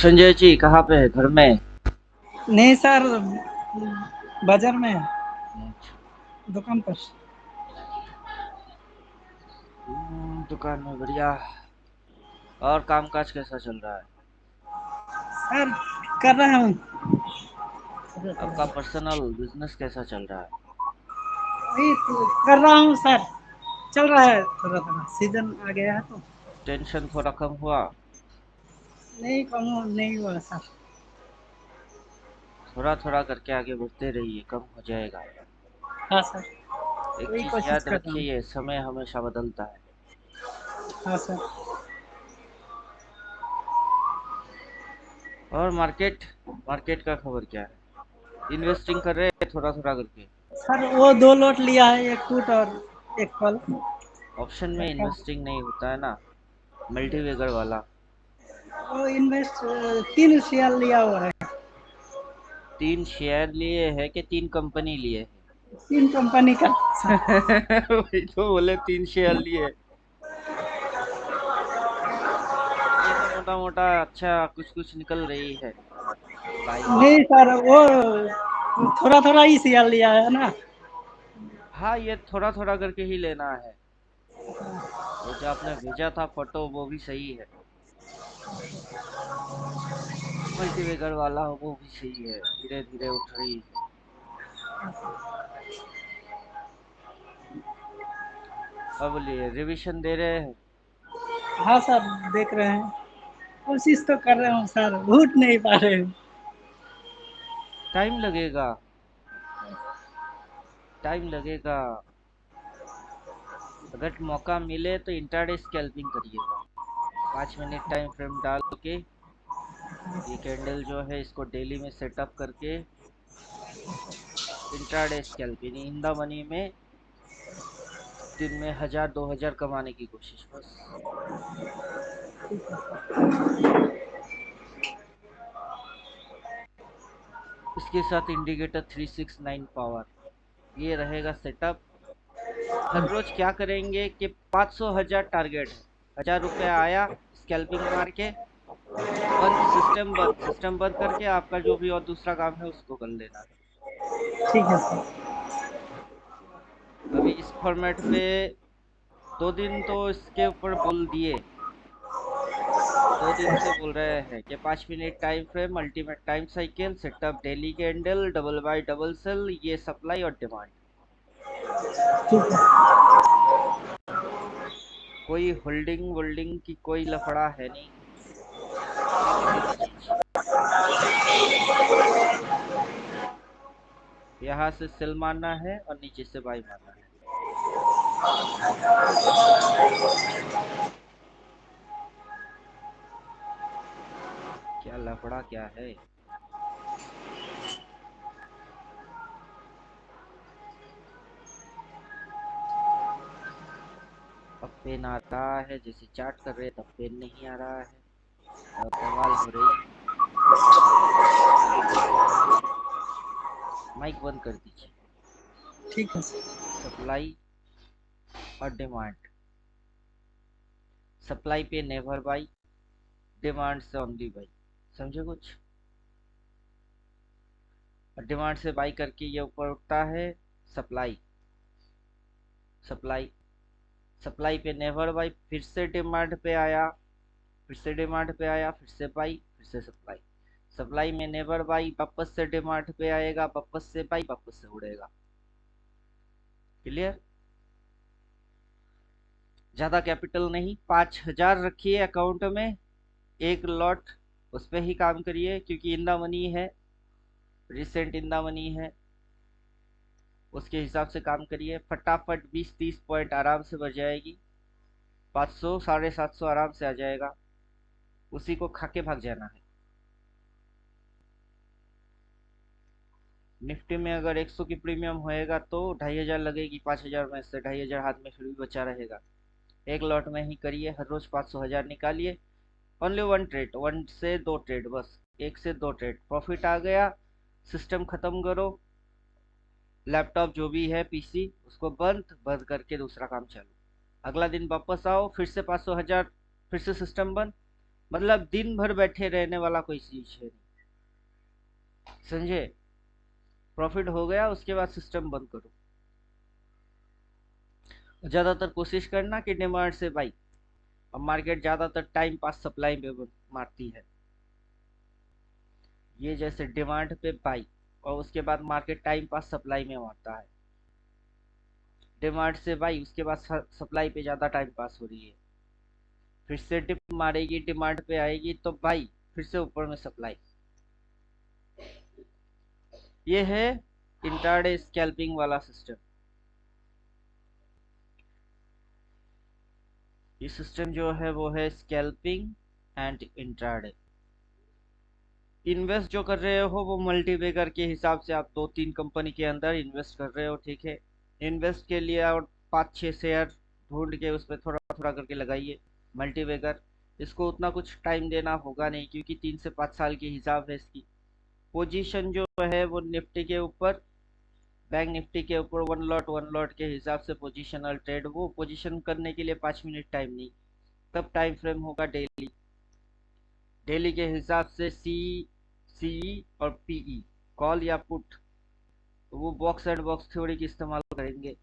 संजय जी कहाँ पे है? घर में? नहीं सर, बाजार में है, अच्छा। दुकान पर। दुकान में बढ़िया। और कामकाज कैसा चल रहा है? सर कर रहा हूँ। आपका पर्सनल बिजनेस कैसा चल रहा है? वही तो कर रहा हूँ सर, चल रहा है, थोड़ा थोड़ा सीजन आ गया है तो। टेंशन थोड़ा कम हुआ? नहीं कम नहीं हुआ सर। थोड़ा थोड़ा करके आगे बढ़ते रहिए, कम हो जाएगा। हाँ सर, एक वही चीज कोशिश याद कर रहा हूँ। रखिए, समय हमेशा बदलता है। हाँ सर। और मार्केट मार्केट का खबर क्या है? इन्वेस्टिंग कर रहे हैं थोड़ा थोड़ा करके? सर वो दो लोट लिया है, एक पुट और एक कॉल। ऑप्शन में रखा। इन्वेस्टिंग नहीं होता है ना, मल्टीवेगर वाला। वो इन्वेस्ट 3 शेयर लिया हुआ है। 3 शेयर लिए हैं कि 3 कंपनी लिए 3 कंपनी का सर। हैं? वही तो बोले, 3 शेयर लिए। ये तो मोटा मोटा अच्छा कुछ कुछ निकल रही है बाइंग। नहीं सर, वो थोड़ा थोड़ा ही शेयर लिया है ना। हाँ, ये थोड़ा थोड़ा करके ही लेना है। वो जो आपने भेजा था फोटो वो भी सही है, मल्टीवेगर वाला वो भी सही है, धीरे धीरे उठ रही है। अब बोलिए, रिवीजन दे रहे हैं? हाँ सर, देख रहे हैं, कोशिश तो कर रहे हूँ सर, उठ नहीं पा रहे हूँ। टाइम लगेगा, टाइम लगेगा। अगर मौका मिले तो इंट्राडे स्कैल्पिंग करिएगा। 5 मिनट टाइम फ्रेम डाल के ये कैंडल जो है इसको डेली में सेटअप करके intraday scalping in the money में दिन में 1000 2000 कमाने की कोशिश बस। इसके साथ इंडिकेटर 369 पावर, ये रहेगा सेटअप। हर रोज क्या करेंगे कि 500 1000 टारगेट है, 1000 रुपया आया, स्कैल्पिंग मार के बंद, सिस्टम बंद करके आपका जो भी और दूसरा काम है उसको कर लेना है। ठीक है सर। अभी इस फॉर्मेट पे 2 दिन तो इसके ऊपर बोल दिए, 2 दिन से बोल रहे हैं कि 5 minute time frame, ultimate time cycle, setup daily candle, double buy double sell, ये सप्लाई और डिमांड। ठीक है। कोई होल्डिंग वोल्डिंग की कोई लफड़ा है नहीं, सीधी सीधी चीज। यहाँ से सेल मारना है और नीचे से बाई मारना है। क्या लफड़ा क्या है? अब पेन आ रहा है, जैसे चार्ट कर रहे तब पेन नहीं आ रहा है, और बवाल हो रही है। माइक बंद कर दीजिए। ठीक है सर। सप्लाई और डिमांड, सप्लाई पे नेवर बाई, डिमांड से ओनली बाई, समझे कुछ? डिमांड से बाई करके ये ऊपर उठता है, सप्लाई, सप्लाई, सप्लाई पे नेवर बाई, फिर से डिमांड पे आया, फिर से डिमांड पे आया, फिर से बाई, फिर से सप्लाई, सप्लाई में नेवर बाई, वापस से डिमांड पे आएगा, वापस से बाई, वापस से उड़ेगा। क्लियर? ज्यादा कैपिटल नहीं, 5000 रखिए अकाउंट में, एक लॉट उस पे ही काम करिए, क्योंकि इंदा मनी है, रिसेंट इंदा मनी है, उसके हिसाब से काम करिए। फटाफट 20 30 पॉइंट आराम से बढ़ जाएगी, 500 750 आराम से आ जाएगा, उसी को खा के भाग जाना है। निफ्टी में अगर 100 की प्रीमियम होएगा तो 2500 लगेगी, 5000 में से 2500 हाथ में फिर भी बचा रहेगा। एक लॉट में ही करिए, हर रोज 500 1000 निकालिए। ओनली वन ट्रेड, 1 से 2 ट्रेड बस, 1 से 2 ट्रेड प्रॉफिट आ गया, सिस्टम खत्म करो, लैपटॉप जो भी है पीसी उसको बंद बंद करके दूसरा काम चालू। अगला दिन वापस आओ, फिर से 500 1000, फिर से सिस्टम बंद, मतलब दिन भर बैठे रहने वाला कोई चीज है नहीं, समझे। प्रॉफिट हो गया उसके बाद सिस्टम बंद करो। ज्यादातर कोशिश करना कि डिमांड से बाई। अब मार्केट ज्यादातर टाइम पास सप्लाई पे मारती है, ये जैसे डिमांड पे बाई और उसके बाद मार्केट टाइम पास सप्लाई में मारता है। डिमांड से बाई उसके बाद सप्लाई पे ज्यादा टाइम पास हो रही है, फिर से डिप मारेगी डिमांड पे आएगी तो बाई, फिर से ऊपर में सप्लाई। ये है इंट्राडे स्कैल्पिंग वाला सिस्टम। ये सिस्टम जो है वो है स्कैल्पिंग एंड इंट्राडे। इन्वेस्ट जो कर रहे हो वो मल्टीबैगर के हिसाब से आप 2-3 कंपनी के अंदर इन्वेस्ट कर रहे हो, ठीक है। इन्वेस्ट के लिए और 5-6 शेयर ढूंढ के उस पर थोड़ा थोड़ा करके लगाइए मल्टीबैगर। इसको उतना कुछ टाइम देना होगा नहीं क्योंकि 3 से 5 साल के हिसाब है इसकी। पोजीशन जो है वो निफ्टी के ऊपर, बैंक निफ्टी के ऊपर वन लॉट के हिसाब से पोजिशनल ट्रेड। वो पोजीशन करने के लिए 5 मिनट टाइम नहीं, तब टाइम फ्रेम होगा डेली। डेली के हिसाब से सी और पीई, कॉल या पुट, वो बॉक्स एंड बॉक्स थ्योरी की इस्तेमाल करेंगे,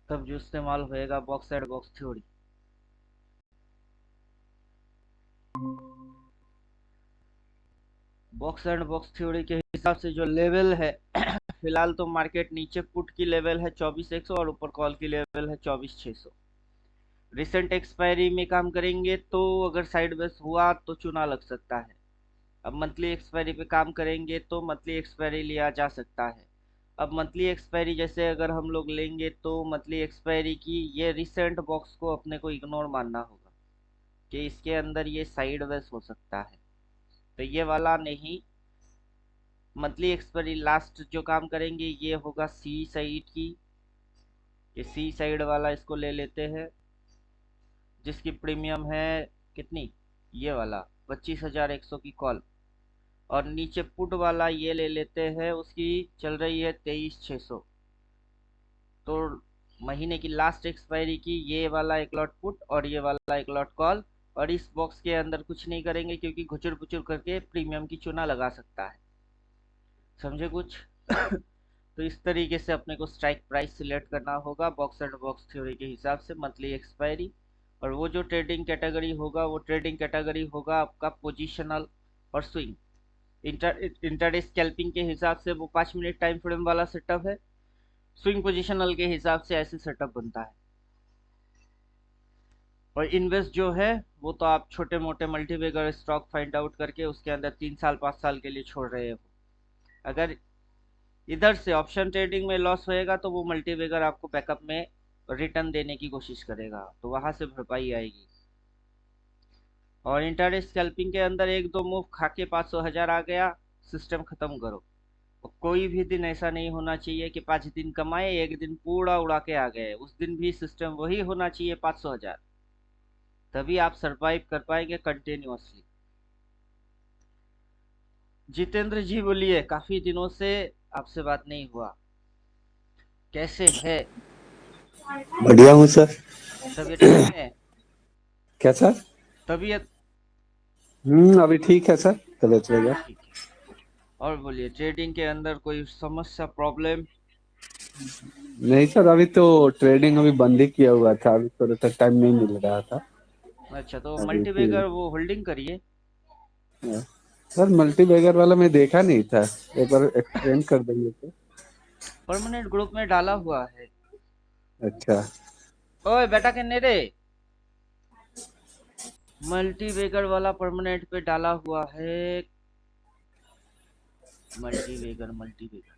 तब जो इस्तेमाल होएगा box and box theory. Box and box theory के हिसाब से जो लेवल है फिलहाल तो मार्केट नीचे पुट की लेवल है 24,100 और ऊपर कॉल की लेवल है 24,600। रिसेंट एक्सपायरी में काम करेंगे तो अगर साइडवेज हुआ तो चुना लग सकता है। अब मंथली एक्सपायरी पे काम करेंगे तो मंथली एक्सपायरी लिया जा सकता है। अब मंथली एक्सपायरी जैसे अगर हम लोग लेंगे तो मंथली एक्सपायरी की ये रिसेंट बॉक्स को अपने को इग्नोर मानना होगा कि इसके अंदर ये साइडवेज हो सकता है, तो ये वाला नहीं। मंथली एक्सपायरी लास्ट जो काम करेंगे ये होगा सी साइड की, ये सी साइड वाला इसको ले लेते हैं जिसकी प्रीमियम है कितनी, ये वाला 25,100 की कॉल। और नीचे पुट वाला ये ले लेते हैं, उसकी चल रही है 23,600। तो महीने की लास्ट एक्सपायरी की ये वाला एक लॉट पुट और ये वाला एक लॉट कॉल। और इस बॉक्स के अंदर कुछ नहीं करेंगे क्योंकि घुचुर पुचुर करके प्रीमियम की चुना लगा सकता है, समझे कुछ। तो इस तरीके से अपने को स्ट्राइक प्राइस सिलेक्ट करना होगा बॉक्स एंड बॉक्स थ्योरी के हिसाब से, मंथली एक्सपायरी। और वो जो ट्रेडिंग कैटेगरी होगा वो ट्रेडिंग कैटेगरी होगा आपका पोजिशनल और स्विंग। इंटरडे स्कैल्पिंग के हिसाब से वो 5 मिनट टाइम फ्रेम वाला सेटअप है, स्विंग पोजिशनल के हिसाब से ऐसे सेटअप बनता है। और इन्वेस्ट जो है वो तो आप छोटे मोटे मल्टीबैगर स्टॉक फाइंड आउट करके उसके अंदर 3 साल 5 साल के लिए छोड़ रहे हो। अगर इधर से ऑप्शन ट्रेडिंग में लॉस होएगा तो वो मल्टीबैगर आपको बैकअप में रिटर्न देने की कोशिश करेगा, तो वहां से भरपाई आएगी। और इंटरडे स्कैल्पिंग के अंदर एक दो मूव खा के 500 1000 आ गया, सिस्टम खत्म करो। और कोई भी दिन ऐसा नहीं होना चाहिए कि 5 दिन कमाए एक दिन पूरा उड़ा के आ गए, उस दिन भी सिस्टम वही होना चाहिए 500 1000, तभी आप सरवाइव कर पाएंगे कंटिन्यूअसली। जितेंद्र जी बोलिए, काफी दिनों से आपसे बात नहीं हुआ, कैसे है, बढ़िया हूँ सर। तबीयत ठीक है। क्या सर? तबीयत अभी ठीक है सर, तबीयत वगैरह। ठीक है। और बोलिए, ट्रेडिंग के अंदर कोई समस्या प्रॉब्लम। नहीं सर, अभी तो ट्रेडिंग अभी बंद ही किया हुआ था, अभी थोड़ा सा टाइम नहीं मिल रहा था। अच्छा, तो अभी मल्टीबैगर फिर वो होल्डिंग करिए। सर मल्टी बैगर वाला मैं देखा नहीं था, एक बार एक्सप्लेन कर देंगे तो। परमानेंट ग्रुप में डाला हुआ है। अच्छा। ओए बेटा किन्ने रे, मल्टीबैगर वाला परमानेंट पे डाला हुआ है। मल्टीबैगर मल्टीबैगर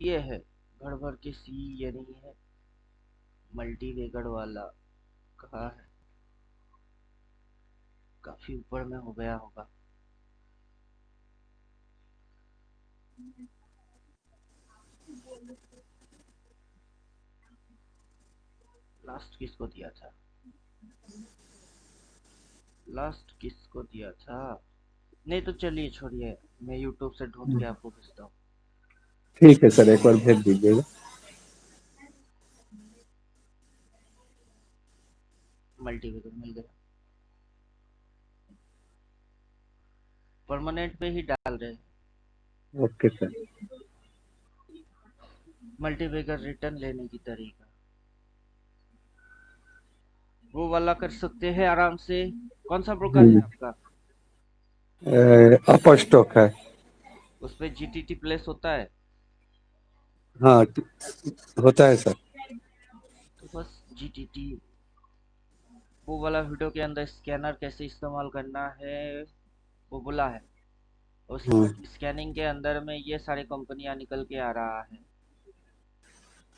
ये है, भर भर के सी, ये नहीं है मल्टीबैगर वाला। कहाँ है, काफी ऊपर में हो गया होगा। लास्ट किसको दिया था, लास्ट किसको दिया था। नहीं तो चलिए छोड़िए, मैं यूट्यूब से ढूंढ के आपको भेजता हूँ। ठीक है सर, एक बार भेज दीजिएगा। मल्टीवेगर मिल गया। परमानेंट पे ही डाल रहे हैं। Okay sir. मल्टीवेगर रिटर्न लेने की तरीका वो वाला कर सकते हैं आराम से। कौन सा ब्रोकर है आपका? अपर स्टॉक है। उस पे जीटीटी प्लेस होता है? हाँ, होता है सर। तो बस जीटीटी वो वाला वीडियो के अंदर स्कैनर कैसे इस्तेमाल करना है वो बोला है। उस हाँ। स्कैनिंग के अंदर में ये सारी कंपनियां निकल के आ रहा है।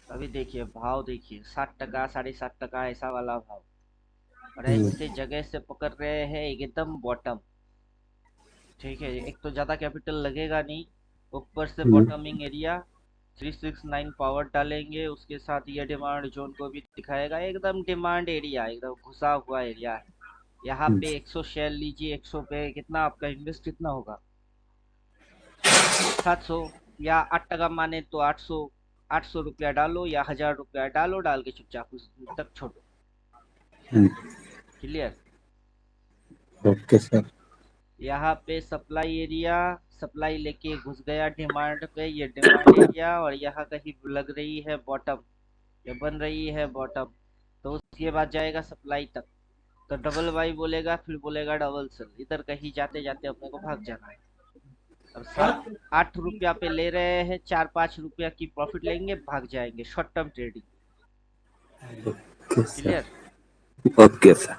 अभी देखिए भाव, देखिए 60 टका 7.5 टका ऐसा वाला भाव, और ऐसे जगह से पकड़ रहे हैं एकदम बॉटम। ठीक है, एक तो ज्यादा कैपिटल लगेगा नहीं, ऊपर से बॉटमिंग एरिया 369 पावर डालेंगे, उसके साथ ये डिमांड जोन को भी दिखाएगा। एकदम डिमांड एरिया, एकदम घुसा हुआ एरिया है। यहाँ पे 100 शेयर लीजिए, 100 पे कितना आपका इन्वेस्ट कितना होगा? 700, या 8 टका माने तो 800। 800 रुपया डालो या 1000 रुपया डालो, डाल के चुपचाप उस तक छोड़ो। क्लियर? Okay sir. यहाँ पे सप्लाई एरिया, सप्लाई लेके घुस गया डिमांड पे, ये डिमांड एरिया, और यहाँ कहीं लग रही है बॉटम, ये बन रही है बॉटम, तो उसके बाद जाएगा सप्लाई तक। तो डबल बाई बोलेगा, फिर बोलेगा डबल सेल, इधर कहीं जाते जाते अपने को भाग जाना है। अब 7-8 रुपया पे ले रहे हैं, 4-5 रुपया की प्रॉफिट लेंगे, भाग जाएंगे। Short term trading. Okay sir. Clear? Okay sir.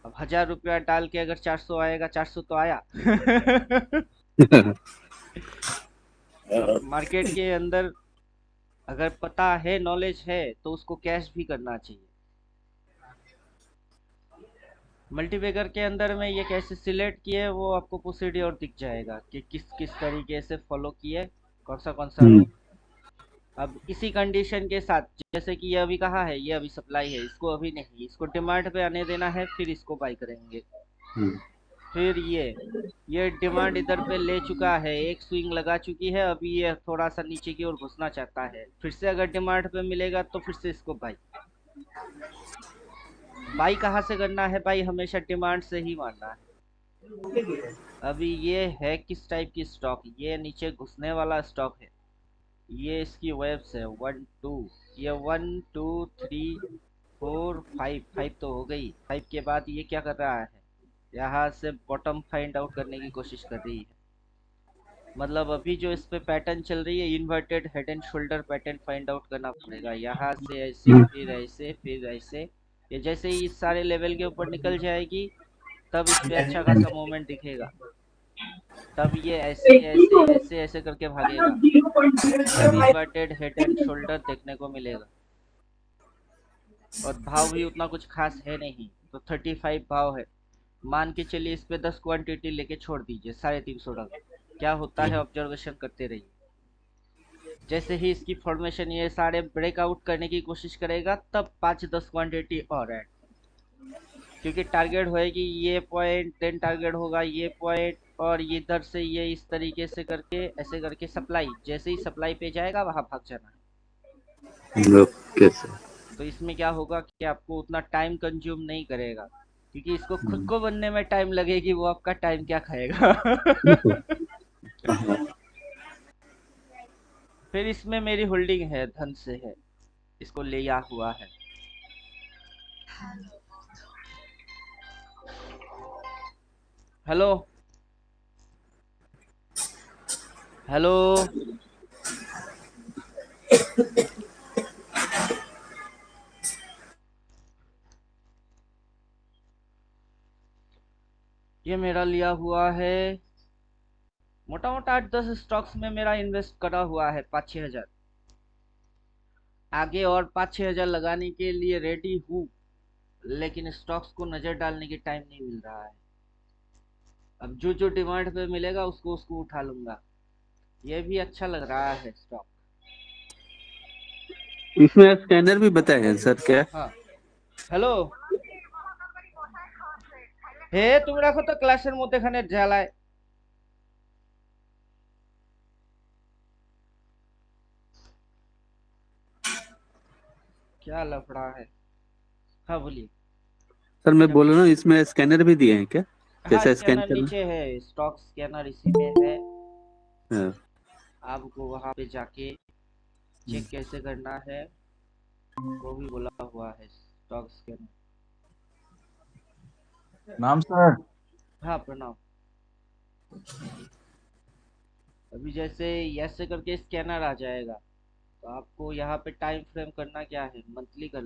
अब 1000 रुपया डाल के अगर 400 आएगा, 400 तो आया। तो मार्केट के अंदर अगर पता है, नॉलेज है, तो उसको कैश भी करना चाहिए। मल्टीवेगर के अंदर में ये कैसे सिलेक्ट किए वो आपको प्रोसीड्योर दिख जाएगा कि किस किस तरीके से फॉलो किए, कौन सा रो। अब इसी कंडीशन के साथ, जैसे कि ये अभी कहा है, ये अभी सप्लाई है, इसको अभी नहीं, इसको डिमांड पे आने देना है, फिर इसको बाई करेंगे। फिर ये डिमांड इधर पे ले चुका है, एक स्विंग लगा चुकी है, अभी ये थोड़ा सा नीचे की ओर घुसना चाहता है, फिर से अगर डिमांड पे मिलेगा तो फिर से इसको बाई। बाई कहाँ से करना है? बाई हमेशा डिमांड से ही मारना है। अभी ये है किस टाइप की स्टॉक? ये नीचे घुसने वाला स्टॉक है। ये इसकी वेब्स है 1 2, ये 1 2 3 4 5 तो हो गई। 5 के बाद ये क्या कर रहा है? यहाँ से बॉटम फाइंड आउट करने की कोशिश कर रही है। मतलब अभी जो इस पे पैटर्न चल रही है, inverted head and shoulder pattern find out करना पड़ेगा। यहाँ से ऐसे, फिर ऐसे, फिर ऐसे। ये जैसे ही इस सारे लेवल के ऊपर निकल जाएगी, तब इस पे अच्छा खासा मूवमेंट दिखेगा। तब ये ऐसे ऐसे ऐसे ऐसे करके भागेगा, तब इन्वर्टेड हेड एंड शोल्डर देखने को मिलेगा। और भाव भी उतना कुछ खास है नहीं, तो 35 भाव है। मान के चलिए इस पे 10 क्वांटिटी लेके छोड़ दीजिए 350 टका। क्या होता है ऑब्जर्वेशन करते रहिए। जैसे ही इसकी फॉर्मेशन ये सारे ब्रेकआउट करने की कोशिश करेगा, तब 5-10 क्वांटिटी और ऐड, क्योंकि टारगेट होएगी ये पॉइंट, देन टारगेट होगा ये पॉइंट, और ये इधर से ये इस तरीके से करके ऐसे करके सप्लाई, जैसे ही सप्लाई पे जाएगा वहां भाग जाना है। Okay sir. तो इसमें क्या होगा कि आपको उतना टाइम कंज्यूम नहीं करेगा, क्योंकि इसको खुद को बनने में टाइम लगेगी, वो आपका टाइम क्या खाएगा। फिर इसमें मेरी होल्डिंग है, धन से है, इसको लिया हुआ है। Hello hello. ये मेरा लिया हुआ है, मोटा मोटा 8-10 स्टॉक्स में मेरा इन्वेस्ट करा हुआ है 5-6 हजार। आगे और 5-6 हजार लगाने के लिए रेडी हूँ, लेकिन स्टॉक्स को नजर डालने की टाइम नहीं मिल रहा है। अब जो जो डिमांड पे मिलेगा उसको उसको उठा लूंगा। ये भी अच्छा लग रहा है स्टॉक। इसमें स्कैनर भी बताए हैं सर क्या? हाँ। हेलो, হে তুমি রাখো তো ক্লাসের মধ্যে, এখানে জ্বালায়। क्या लफड़ा है? हाँ बोलिए। सर मैं क्या बोल बोल रहा हूँ इसमें स्कैनर भी दिए हैं क्या? हाँ, कैसा स्कैन स्कैनर करना? नीचे है, स्टॉक स्कैनर इसी में है। हाँ। आपको वहां पे जाके चेक कैसे करना है वो भी बोला हुआ है, स्टॉक स्कैनर। नाम सर। हाँ प्रणाम। अभी जैसे ऐसे करके स्कैनर आ जाएगा, तो आपको यहाँ पे टाइम फ्रेम करना क्या है, मंथली कर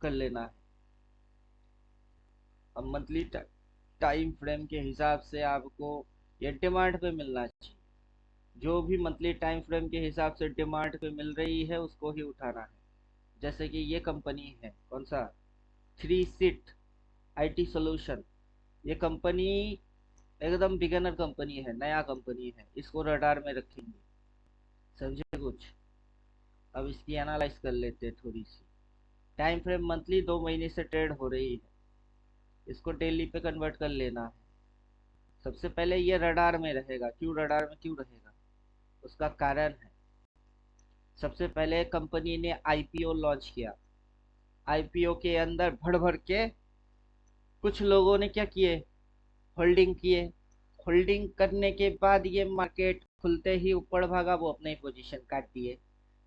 लेना है। अब मंथली टाइम फ्रेम के हिसाब से आपको ये डिमांड पे मिलना चाहिए। जो भी मंथली टाइम फ्रेम के हिसाब से डिमांड पे मिल रही है उसको ही उठाना है। जैसे कि ये कंपनी है, कौन सा, थ्री सीट आईटी सोल्यूशन। ये कंपनी एकदम बिगनर कंपनी है, नया कंपनी है, इसको रडार में रखेंगे। समझे कुछ? अब इसकी एनालाइज कर लेते हैं थोड़ी सी। टाइम फ्रेम मंथली 2 महीने से ट्रेड हो रही है, इसको डेली पे कन्वर्ट कर लेना है। सबसे पहले ये रडार में रहेगा। क्यों रडार में क्यों रहेगा? उसका कारण है, सबसे पहले कंपनी ने आईपीओ लॉन्च किया। आईपीओ के अंदर भर भर के कुछ लोगों ने क्या किए, होल्डिंग किए। होल्डिंग करने के बाद ये मार्केट खुलते ही ऊपर भागा, वो अपने पोजीशन काट दिए।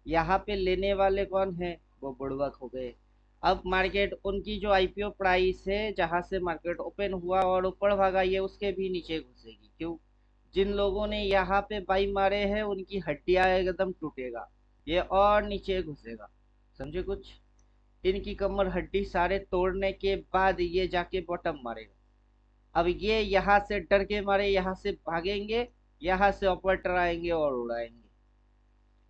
यहाँ पे लेने वाले कौन है, वो बुड़बक हो गए। अब मार्केट उनकी जो आईपीओ प्राइस है जहां से मार्केट ओपन हुआ और ऊपर भागा, ये उसके भी नीचे घुसेगी। क्यों? जिन लोगों ने यहाँ पे बाई मारे हैं उनकी हड्डियां एकदम टूटेगा, ये और नीचे घुसेगा। समझे कुछ? इनकी कमर हड्डी सारे तोड़ने के बाद ये जाके बॉटम मारेगा। अब ये यहाँ से डर के मारे यहाँ से भागेंगे, यहाँ से ऑपरेटर आएंगे और उड़ाएंगे।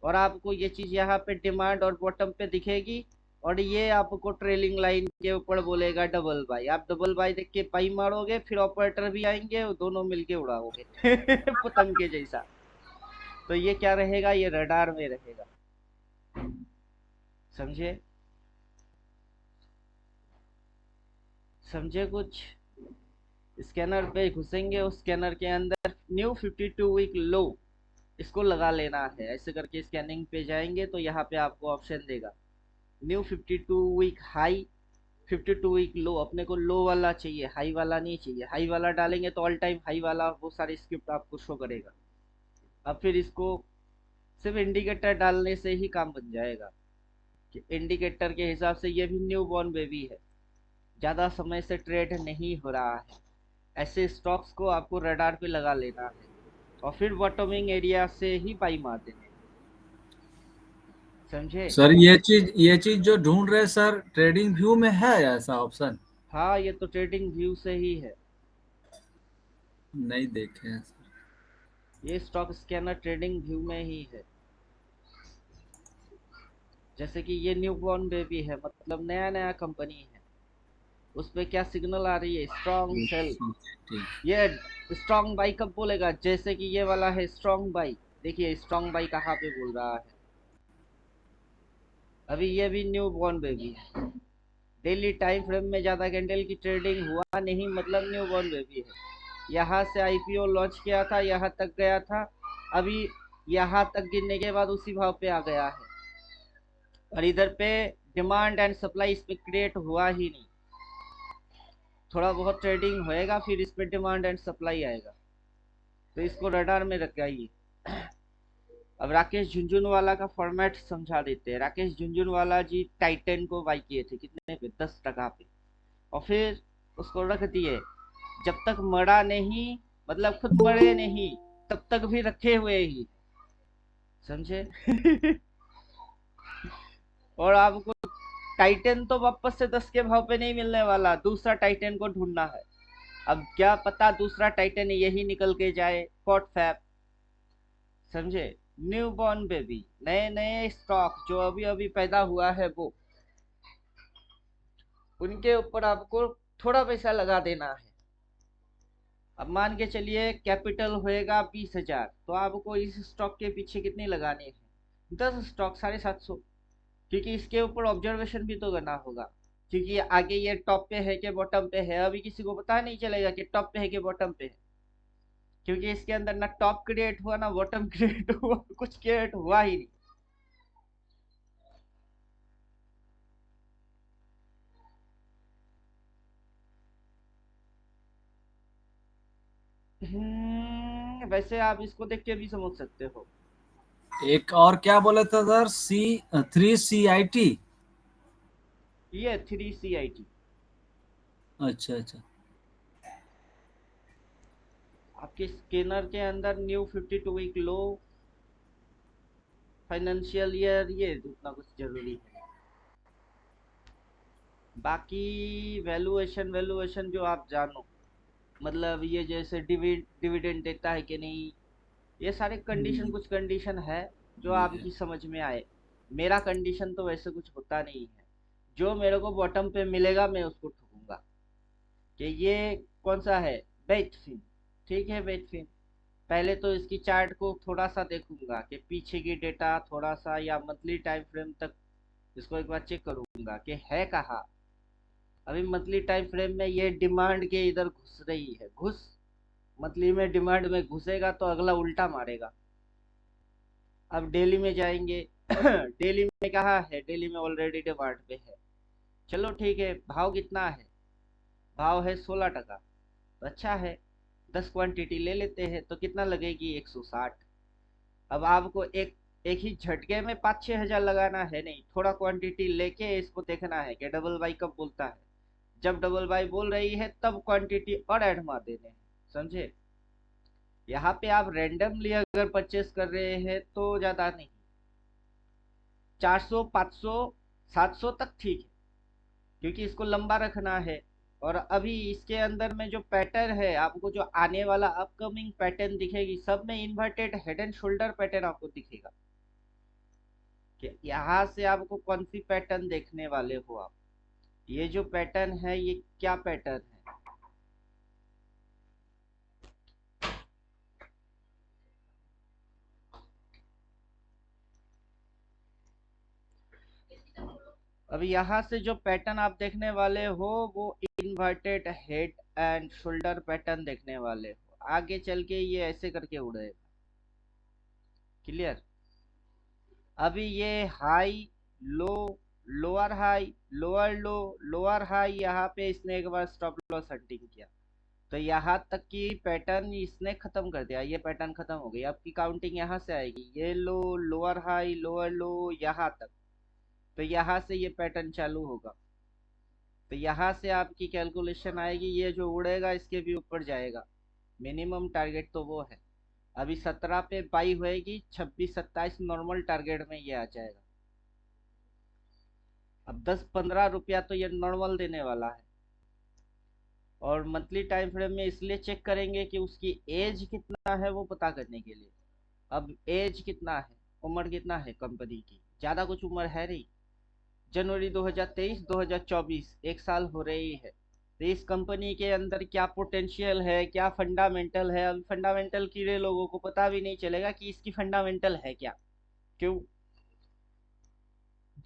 और आपको ये चीज यहाँ पे डिमांड और बॉटम पे दिखेगी, और ये आपको ट्रेलिंग लाइन के ऊपर बोलेगा डबल बाई। आप डबल बाई देख के बाई मारोगे, फिर ऑपरेटर भी आएंगे और दोनों मिलके उड़ाओगे पतंग के जैसा। तो ये क्या रहेगा, ये रडार में रहेगा। समझे? समझे कुछ? स्कैनर पे घुसेंगे, उस स्कैनर के अंदर न्यू 52 वीक लो, इसको लगा लेना है। ऐसे करके स्कैनिंग पे जाएंगे तो यहाँ पे आपको ऑप्शन देगा new 52 week high, 52 week low. अपने को लो वाला चाहिए, हाई वाला नहीं चाहिए। हाई वाला डालेंगे तो ऑल टाइम हाई वाला वो सारी स्क्रिप्ट आपको शो करेगा। अब फिर इसको सिर्फ इंडिकेटर डालने से ही काम बन जाएगा कि इंडिकेटर के हिसाब से ये भी न्यू बॉर्न बेबी है, ज़्यादा समय से ट्रेड नहीं हो रहा है। ऐसे स्टॉक्स को आपको रडार पे लगा लेना है और फिर बॉटमिंग एरिया से ही बाई मार देने। समझे? सर ये चीज जो ढूंढ रहे सर, ट्रेडिंग व्यू में है ऐसा ऑप्शन? हाँ, ये तो ट्रेडिंग व्यू से ही है। नहीं देखे हैं सर। ये स्टॉक स्कैनर ट्रेडिंग व्यू में ही है। जैसे कि ये न्यू बॉर्न बेबी है, मतलब नया नया कंपनी है। उस पे क्या सिग्नल आ रही है, स्ट्रॉन्ग सेल। ठीक। ये स्ट्रॉन्ग बाई कब बोलेगा? जैसे कि ये वाला है स्ट्रॉन्ग बाई। देखिए स्ट्रॉन्ग बाई कहाँ पे बोल रहा है। अभी ये भी न्यू बॉर्न बेबी है, डेली टाइम फ्रेम में ज्यादा कैंडल की ट्रेडिंग हुआ नहीं, मतलब न्यू बॉर्न बेबी है। यहाँ से आईपीओ लॉन्च किया था, यहाँ तक गया था, अभी यहाँ तक गिरने के बाद उसी भाव पे आ गया है। और इधर पे डिमांड एंड सप्लाई इस पे क्रिएट हुआ ही नहीं। थोड़ा बहुत ट्रेडिंग होएगा, फिर इस पे डिमांड एंड सप्लाई आएगा। तो इसको रडार में रखाइए। अब राकेश झुंझुनवाला का फॉर्मेट समझा देते हैं। राकेश झुंझुनवाला जी टाइटन को बाई किए थे, कितने पे, 10 टका पे, और फिर उसको रख दिए। जब तक मरा नहीं, मतलब खुद मरे नहीं, तब तक भी रखे हुए ही। समझे? और आपको टाइटन तो वापस से 10 के भाव पे नहीं मिलने वाला, दूसरा टाइटन को ढूंढना है। अब क्या पता दूसरा टाइटन यही निकल के जाए, पॉट फैप। समझे? न्यू बॉर्न बेबी, नए नए स्टॉक जो अभी अभी पैदा हुआ है, वो उनके ऊपर आपको थोड़ा पैसा लगा देना है। अब मान के चलिए कैपिटल होएगा 20,000, तो आपको इस स्टॉक के पीछे कितनी लगानी है, 10 स्टॉक, 750। क्योंकि इसके ऊपर ऑब्जर्वेशन भी तो करना होगा, क्योंकि आगे ये टॉप पे है कि बॉटम पे है, अभी किसी को पता नहीं चलेगा कि टॉप पे है कि बॉटम पे है। क्योंकि इसके अंदर ना टॉप क्रिएट हुआ ना बॉटम क्रिएट हुआ, कुछ क्रिएट हुआ ही नहीं। वैसे आप इसको देख के भी समझ सकते हो। एक और क्या बोले थे सर? C3CIT। ये 3CIT। अच्छा अच्छा। आपके स्कैनर के अंदर new 52 week low, financial year, ये उतना कुछ जरूरी है नहीं। बाकी वैल्यूएशन वैल्यूएशन जो आप जानो, मतलब ये जैसे डिविडेंड देता है कि नहीं, ये सारे कंडीशन, कुछ कंडीशन है जो आपकी समझ में आए। मेरा कंडीशन तो वैसे कुछ होता नहीं है। जो मेरे को बॉटम पे मिलेगा मैं उसको ठोकूंगा कि ये कौन सा है, बेटफिन। ठीक है, बेटफिन। पहले तो इसकी चार्ट को थोड़ा सा देखूंगा कि पीछे की डेटा थोड़ा सा या मंथली टाइम फ्रेम तक इसको एक बार चेक करूंगा कि है कहाँ। अभी मंथली टाइम फ्रेम में ये डिमांड के इधर घुस रही है, घुस मंथली में डिमांड में घुसेगा तो अगला उल्टा मारेगा। अब डेली में जाएंगे। डेली में कहाँ है, डेली में ऑलरेडी डिमांड पे है। चलो ठीक है, भाव कितना है, भाव है 16 टका, तो अच्छा है। 10 क्वांटिटी ले लेते हैं तो कितना लगेगी, 160। अब आपको एक एक ही झटके में 5-6 हजार लगाना है नहीं, थोड़ा क्वांटिटी लेके इसको देखना है कि डबल बाई कब बोलता है। जब डबल बाई बोल रही है तब क्वांटिटी और ऐड मार देने हैं, समझे। यहाँ पे आप रैंडमली अगर परचेस कर रहे हैं तो ज्यादा नहीं, 400 500 700 तक ठीक है, क्योंकि इसको लंबा रखना है। और अभी इसके अंदर में जो पैटर्न है, आपको जो आने वाला अपकमिंग पैटर्न दिखेगी, सब में inverted head and shoulder pattern आपको दिखेगा कि यहाँ से आपको कौन सी पैटर्न देखने वाले हो आप। ये जो पैटर्न है ये क्या पैटर्न है। अब यहाँ से जो पैटर्न आप देखने वाले हो वो inverted head and shoulder pattern देखने वाले हो। आगे चल के ये ऐसे करके उड़ेगा, क्लियर। अभी ये हाई लो, लोअर हाई, लोअर लो, लोअर हाई, यहाँ पे इसने एक बार स्टॉप लॉस हंटिंग किया तो यहाँ तक की पैटर्न इसने खत्म कर दिया। ये पैटर्न खत्म हो गई, आपकी काउंटिंग यहाँ से आएगी, ये लो, लोअर हाई, लोअर लो, यहाँ तक। तो यहाँ से ये पैटर्न चालू होगा, तो यहाँ से आपकी कैलकुलेशन आएगी, ये जो उड़ेगा इसके भी ऊपर जाएगा। मिनिमम टारगेट तो वो है। अभी 17 पे बाई होएगी, 26-27 नॉर्मल टारगेट में ये आ जाएगा। अब 10-15 रुपया तो ये नॉर्मल देने वाला है। और मंथली टाइम फ्रेम में इसलिए चेक करेंगे कि उसकी एज कितना है वो पता करने के लिए। अब एज कितना है, उम्र कितना है कंपनी की, ज़्यादा कुछ उम्र है नहीं। जनवरी 2023 2024 एक साल हो रही है। तो इस कंपनी के अंदर क्या पोटेंशियल है, क्या फंडामेंटल है, अभी फंडामेंटल कीड़े लोगों को पता भी नहीं चलेगा कि इसकी फंडामेंटल है क्या। क्यों,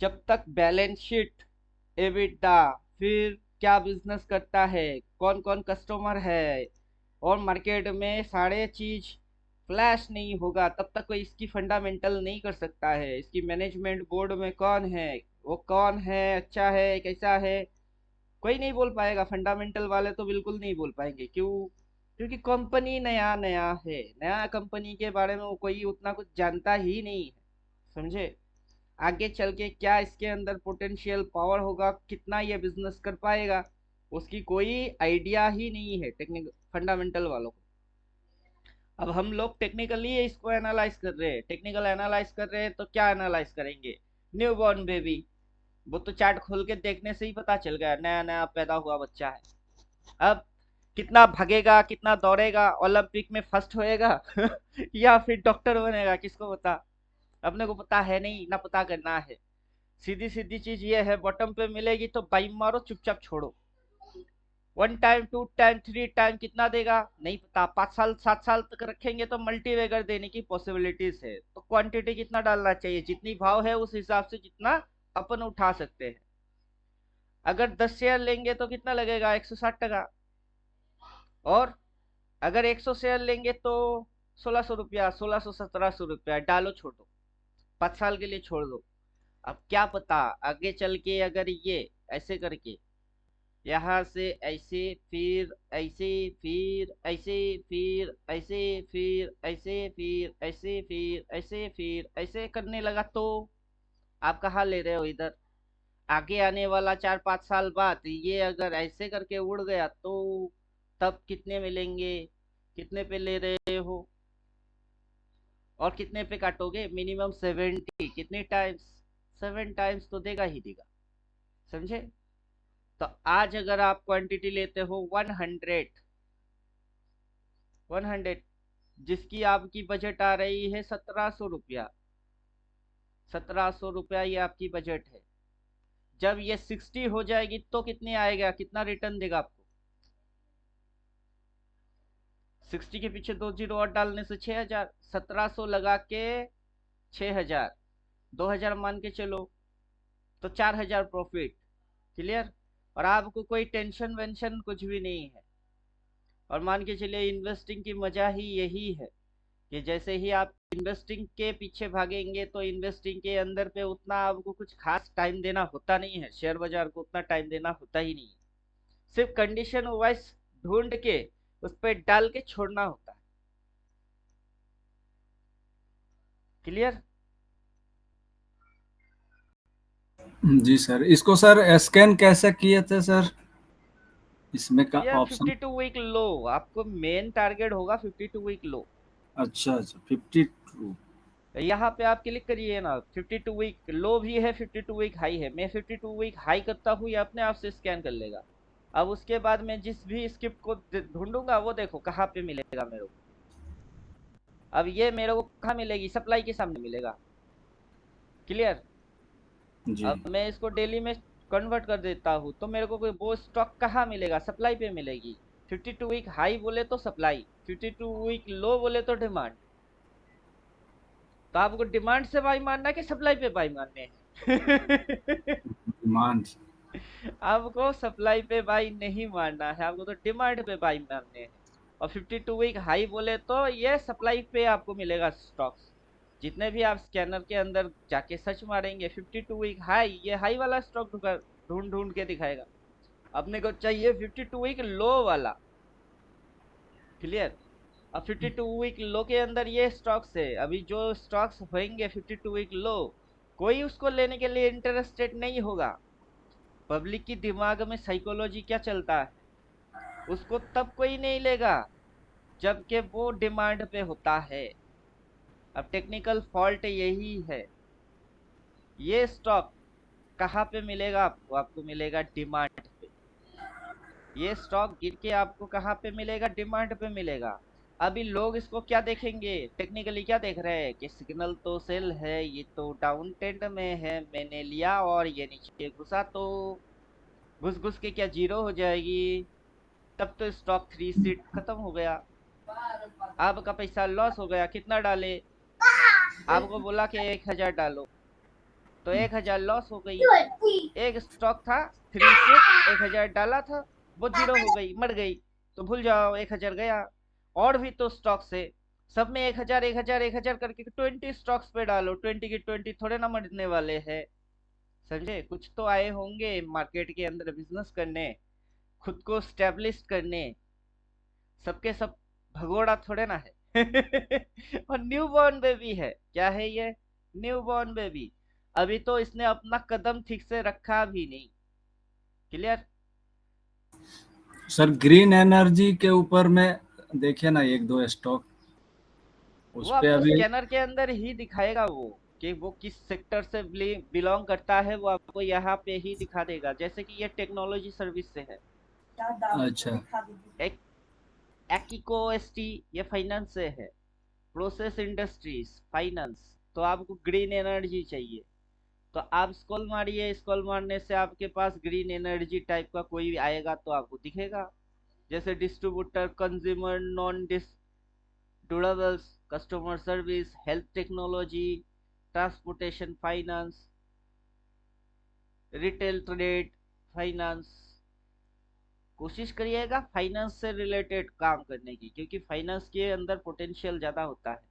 जब तक बैलेंस शीट, एबिटा, फिर क्या बिजनेस करता है, कौन कौन कस्टमर है, और मार्केट में सारे चीज फ्लैश नहीं होगा तब तक कोई इसकी फंडामेंटल नहीं कर सकता है। इसकी मैनेजमेंट बोर्ड में कौन है, वो कौन है, अच्छा है कैसा है, कोई नहीं बोल पाएगा। फंडामेंटल वाले तो बिल्कुल नहीं बोल पाएंगे। क्यों, क्योंकि कंपनी नया नया है, नया कंपनी के बारे में वो कोई उतना कुछ जानता ही नहीं है, समझे। आगे चल के क्या इसके अंदर पोटेंशियल पावर होगा, कितना ये बिजनेस कर पाएगा, उसकी कोई आइडिया ही नहीं है टेक्निकल फंडामेंटल वालों को। अब हम लोग टेक्निकली इसको एनालाइज कर रहे हैं, टेक्निकल एनालाइज कर रहे हैं तो क्या एनालाइज करेंगे, न्यू बॉर्न बेबी। वो तो चार्ट खोल के देखने से ही पता चल गया, नया नया पैदा हुआ बच्चा है। अब कितना भागेगा, कितना दौड़ेगा, ओलंपिक में फर्स्ट होएगा या फिर डॉक्टर बनेगा, किसको पता। अपने को पता है नहीं ना, पता करना है। सीधी सीधी चीज ये है, बॉटम पे मिलेगी तो बाई मारो, चुपचाप छोड़ो। 1 टाइम 2 टाइम 3 टाइम कितना देगा नहीं पता, 5 साल 7 साल तक रखेंगे तो मल्टीवेगर देने की पॉसिबिलिटीज है। तो क्वांटिटी कितना डालना चाहिए, जितनी भाव है उस हिसाब से जितना अपन उठा सकते हैं। अगर 10 शेयर लेंगे तो कितना लगेगा, 160 टका। और अगर 100 शेयर लेंगे तो 1600 रुपया, 1600 1700 रुपया डालो, छोड़ो, 5 साल के लिए छोड़ दो। अब क्या पता आगे चल के अगर ये ऐसे करके यहाँ से ऐसे, फिर ऐसे, फिर ऐसे, फिर ऐसे, फिर ऐसे, फिर ऐसे, फिर ऐसे, फिर ऐसे करने लगा तो आप कहाँ ले रहे हो इधर? आगे आने वाला 4-5 साल बाद ये अगर ऐसे करके उड़ गया तो तब कितने मिलेंगे? कितने पे ले रहे हो और कितने पे काटोगे? मिनिमम 70। कितने टाइम्स? 7 टाइम्स तो देगा ही देगा। समझे? तो आज अगर आप क्वांटिटी लेते हो 100, जिसकी आपकी बजट आ रही है 1700 रुपया। 1700 रुपया ये आपकी बजट है। जब ये 60 हो जाएगी तो कितने आएगा? कितना रिटर्न देगा आपको? 60 के पीछे 2 जीरो और डालने से 6000। 1700 लगा के 6000, 2000 मान के चलो, तो 4000 प्रॉफिट। क्लियर? और आपको कोई टेंशन वेंशन कुछ भी नहीं है। और मान के चलिए इन्वेस्टिंग की मजा ही यही है कि जैसे ही आप इन्वेस्टिंग के पीछे भागेंगे तो इन्वेस्टिंग के अंदर पे उतना आपको कुछ खास टाइम देना होता नहीं है। शेयर बाजार को उतना टाइम देना होता ही नहीं है। सिर्फ कंडीशन वाइज ढूंढ के उस पर डाल के छोड़ना होता है। क्लियर? जी सर, इसको सर स्कैन कैसे किए थे सर, इसमें का ये ऑप्शन? 52 वीक लो, आपको मेन टारगेट होगा 52 वीक लो। अच्छा अच्छा, 52। यहाँ पे आप क्लिक करिए ना, 52 वीक लो भी है, 52 वीक हाई है। मैं 52 वीक हाई करता हूँ, ये अपने आप से स्कैन कर लेगा। अब उसके बाद मैं जिस भी स्क्रिप्ट को ढूंढूंगा वो देखो कहाँ पे मिलेगा मेरे को। अब ये मेरे को कहाँ मिलेगी? सप्लाई के सामने मिलेगा। क्लियर? जी। अब मैं इसको डेली में कन्वर्ट कर देता हूँ तो मेरे को कोई वो स्टॉक कहाँ मिलेगा? सप्लाई पे मिलेगी। 52 वीक हाई बोले तो सप्लाई, 52 वीक लो बोले तो डिमांड। तो आपको डिमांड से बाई मानना है कि सप्लाई पे बाई मानने हैं? डिमांड। आपको सप्लाई पे बाई नहीं मानना है, आपको तो डिमांड पे बाई मानने हैं। और 52 वीक हाई बोले तो ये सप्लाई पे आपको मिलेगा स्टॉक्स। जितने भी आप स्कैनर के अंदर जाके सर्च मारेंगे 52 वीक हाई, ये हाई वाला स्टॉक ढूंढ ढूंढ के दिखाएगा। अपने को चाहिए 52 वीक लो वाला। क्लियर? अब 52 वीक लो के अंदर ये स्टॉक्स है। अभी जो स्टॉक्स होंगे 52 वीक लो, कोई उसको लेने के लिए इंटरेस्टेड नहीं होगा। पब्लिक की दिमाग में साइकोलॉजी क्या चलता है, उसको तब कोई नहीं लेगा जबकि वो डिमांड पे होता है। अब टेक्निकल फॉल्ट यही है। ये स्टॉक कहाँ पे मिलेगा आपको? आपको मिलेगा डिमांड पे। ये स्टॉक गिर के आपको कहाँ पे मिलेगा? डिमांड पे मिलेगा। अभी लोग इसको क्या देखेंगे? टेक्निकली क्या देख रहे हैं कि सिग्नल तो सेल है, ये तो डाउन ट्रेंड में है, मैंने लिया और ये नीचे घुसा तो घुस घुस के क्या जीरो हो जाएगी? तब तो स्टॉक 3 सीट खत्म हो गया, आपका पैसा लॉस हो गया। कितना डाले? आपको बोला कि 1000 डालो, तो 1000 लॉस हो गई। एक स्टॉक था 3 सीट, 1000 डाला था, वो जीरो हो गई, मर गई। तो भूल जाओ, 1000 गया। और भी तो स्टॉक्स है, सब में 1000 1000 1000 करके 20 स्टॉक्स पे डालो, 20 की 20 थोड़े ना मरने वाले हैं। समझे? कुछ तो आए होंगे मार्केट के अंदर बिजनेस करने, खुद को स्टैब्लिश करने। सबके सब भगोड़ा थोड़े ना है। और न्यू बॉर्न बेबी है। क्या है ये? New born baby. अभी तो इसने अपना कदम ठीक से रखा भी नहीं। क्लियर? सर ग्रीन एनर्जी के ऊपर में देखिए ना, एक दो स्टॉक वो उस पे आपको अभी। स्कैनर के अंदर ही दिखाएगा, वो कि वो किस सेक्टर से बिलोंग करता है, वो आपको यहाँ पे ही दिखा देगा। जैसे कि ये टेक्नोलॉजी सर्विस से है। अच्छा। एक एक्को एसटी, ये फाइनेंस से है। Process industries finance. तो आपको ग्रीन एनर्जी चाहिए तो आप स्क्रॉल मारिए, स्क्रॉल मारने से आपके पास ग्रीन एनर्जी टाइप का कोई भी आएगा तो आपको दिखेगा। जैसे distributor, consumer, non durables, customer service, health technology, transportation finance, retail trade finance. कोशिश करिएगा फाइनेंस से रिलेटेड काम करने की, क्योंकि फाइनेंस के अंदर पोटेंशियल ज्यादा होता है।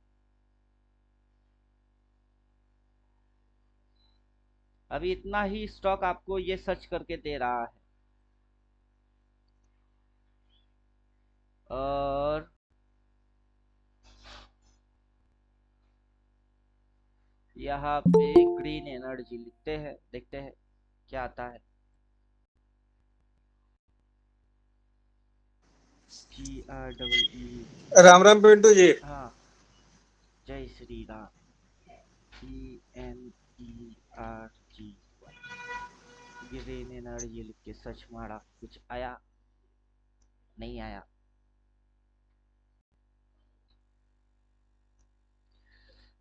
अभी इतना ही स्टॉक आपको ये सर्च करके दे रहा है। और यहाँ पे ग्रीन एनर्जी लिखते हैं, देखते हैं क्या आता है। GREE, राम राम पिंटू जी। हाँ, जय Shri Ram. GNERG, green energy लिख के सर्च मारा, कुछ आया नहीं आया।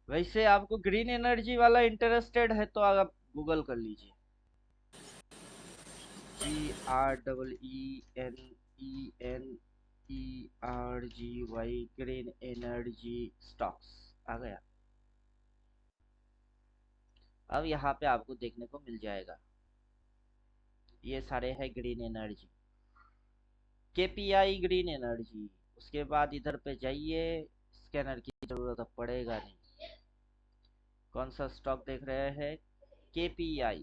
वैसे आपको ग्रीन एनर्जी वाला इंटरेस्टेड है तो आप गूगल कर लीजिए, GREENERGY, ग्रीन एनर्जी स्टॉक्स आ गया। अब यहाँ पे आपको देखने को मिल जाएगा, ये सारे है green energy, KPI green energy. उसके बाद इधर पे जाइए, स्कैनर की जरूरत अब पड़ेगा नहीं। कौन सा स्टॉक देख रहे हैं? KPI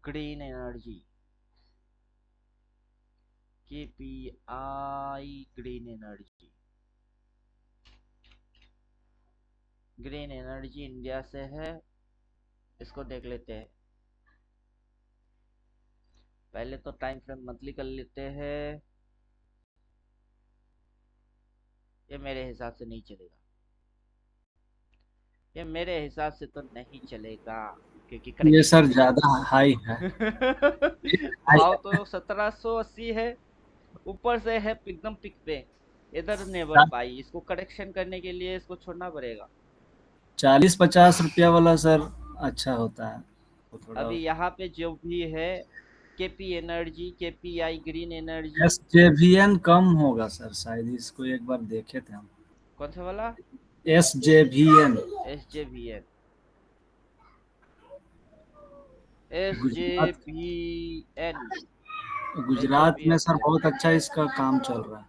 green energy, KPI green energy. Green energy India से है, इसको देख लेते हैं। पहले तो टाइम फ्रेम मंथली कर लेते हैं। ये मेरे हिसाब से नहीं चलेगा, ये मेरे हिसाब से तो नहीं चलेगा, क्योंकि ये सर करेक्शन ज्यादा हाई है। भाव तो 1780 है, ऊपर से है एकदम पिक पे, इधर नेवर बाई। इसको करेक्शन करने के लिए इसको छोड़ना पड़ेगा। 40-50 रुपया वाला सर अच्छा होता है तो थोड़ा। अभी यहाँ पे जो भी है KP energy, KPI green energy, SJVN कम होगा सर शायद, इसको एक बार देखे थे हम। कौन सा वाला? SJVN, SJVN, Gujarat SJVN, Gujarat में सर SJVN, बहुत अच्छा इसका काम चल रहा है।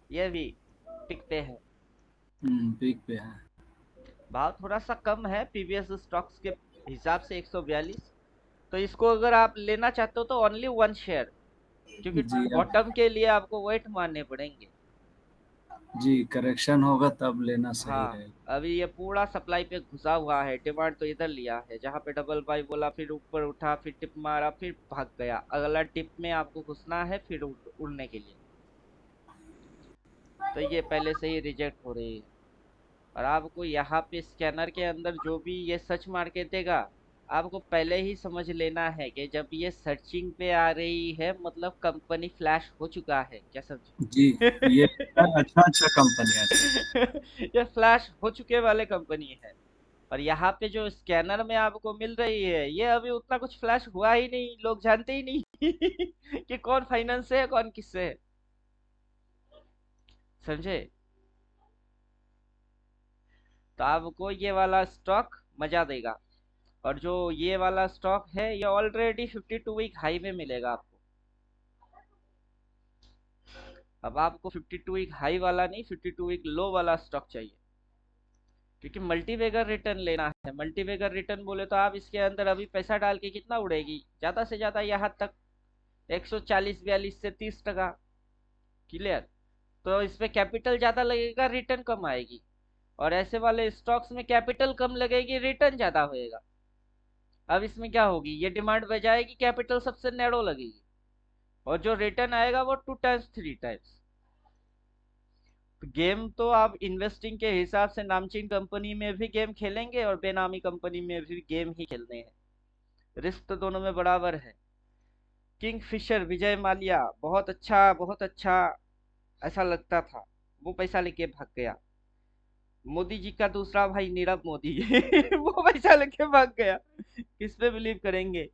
ये भी पिक पे है, पीक पे है। भाव थोड़ा सा कम है प्रीवियस स्टॉक्स के हिसाब से, 142। तो इसको अगर आप लेना चाहते हो तो ओनली 1 शेयर, क्योंकि जी बॉटम के लिए आपको वेट मारने पड़ेंगे। जी करेक्शन होगा तब लेना सही हाँ, रहेगा। अभी ये पूरा सप्लाई पे घुसा हुआ है, डिमांड तो इधर लिया है, जहाँ पे डबल बाई बोला फिर ऊपर उठा, फिर टिप मारा, फिर भाग गया। अगला टिप में आपको घुसना है फिर उड़ने के लिए, तो ये पहले से ही रिजेक्ट हो रही है। और आपको यहाँ पे स्कैनर के अंदर जो भी ये सर्च मार के देगा, आपको पहले ही समझ लेना है कि जब ये सर्चिंग पे आ रही है मतलब कंपनी फ्लैश हो चुका है। क्या समझे? जी ये अच्छा अच्छा कंपनी है। ये फ्लैश हो चुके वाले कंपनी है। और यहाँ पे जो स्कैनर में आपको मिल रही है, ये अभी उतना कुछ फ्लैश हुआ ही नहीं, लोग जानते ही नहीं कि कौन फाइनेंस से है कौन किससे है, समझे? तो आपको ये वाला स्टॉक मजा देगा। और जो ये वाला स्टॉक है ये ऑलरेडी 52 वीक हाई में मिलेगा आपको। अब आपको 52 वीक हाई वाला नहीं, 52 वीक लो वाला स्टॉक चाहिए, क्योंकि मल्टीवेगर रिटर्न लेना है। मल्टीवेगर रिटर्न बोले तो आप इसके अंदर अभी पैसा डाल के कितना उड़ेगी, ज्यादा से ज्यादा यहाँ तक 140-42 से 30%। क्लियर? तो इसमें कैपिटल ज्यादा लगेगा, रिटर्न कम आएगी। और ऐसे वाले स्टॉक्स में कैपिटल कम लगेगी, रिटर्न ज्यादा होएगा। अब इसमें क्या होगी, ये डिमांड बढ़ जाएगी, कैपिटल सबसे नैरो लगेगी, और जो रिटर्न आएगा वो 2 टाइम्स 3 टाइम्स। तो गेम तो आप इन्वेस्टिंग के हिसाब से नामचीन कंपनी में भी गेम खेलेंगे और बेनामी कंपनी में भी गेम ही खेलने हैं, रिस्क तो दोनों में बराबर है। किंगफिशर विजय माल्या बहुत अच्छा ऐसा लगता था, वो पैसा लेके भाग गया। मोदी जी का दूसरा भाई नीरव मोदी वो पैसा लेके भाग गया। किस पे बिलीव करेंगे?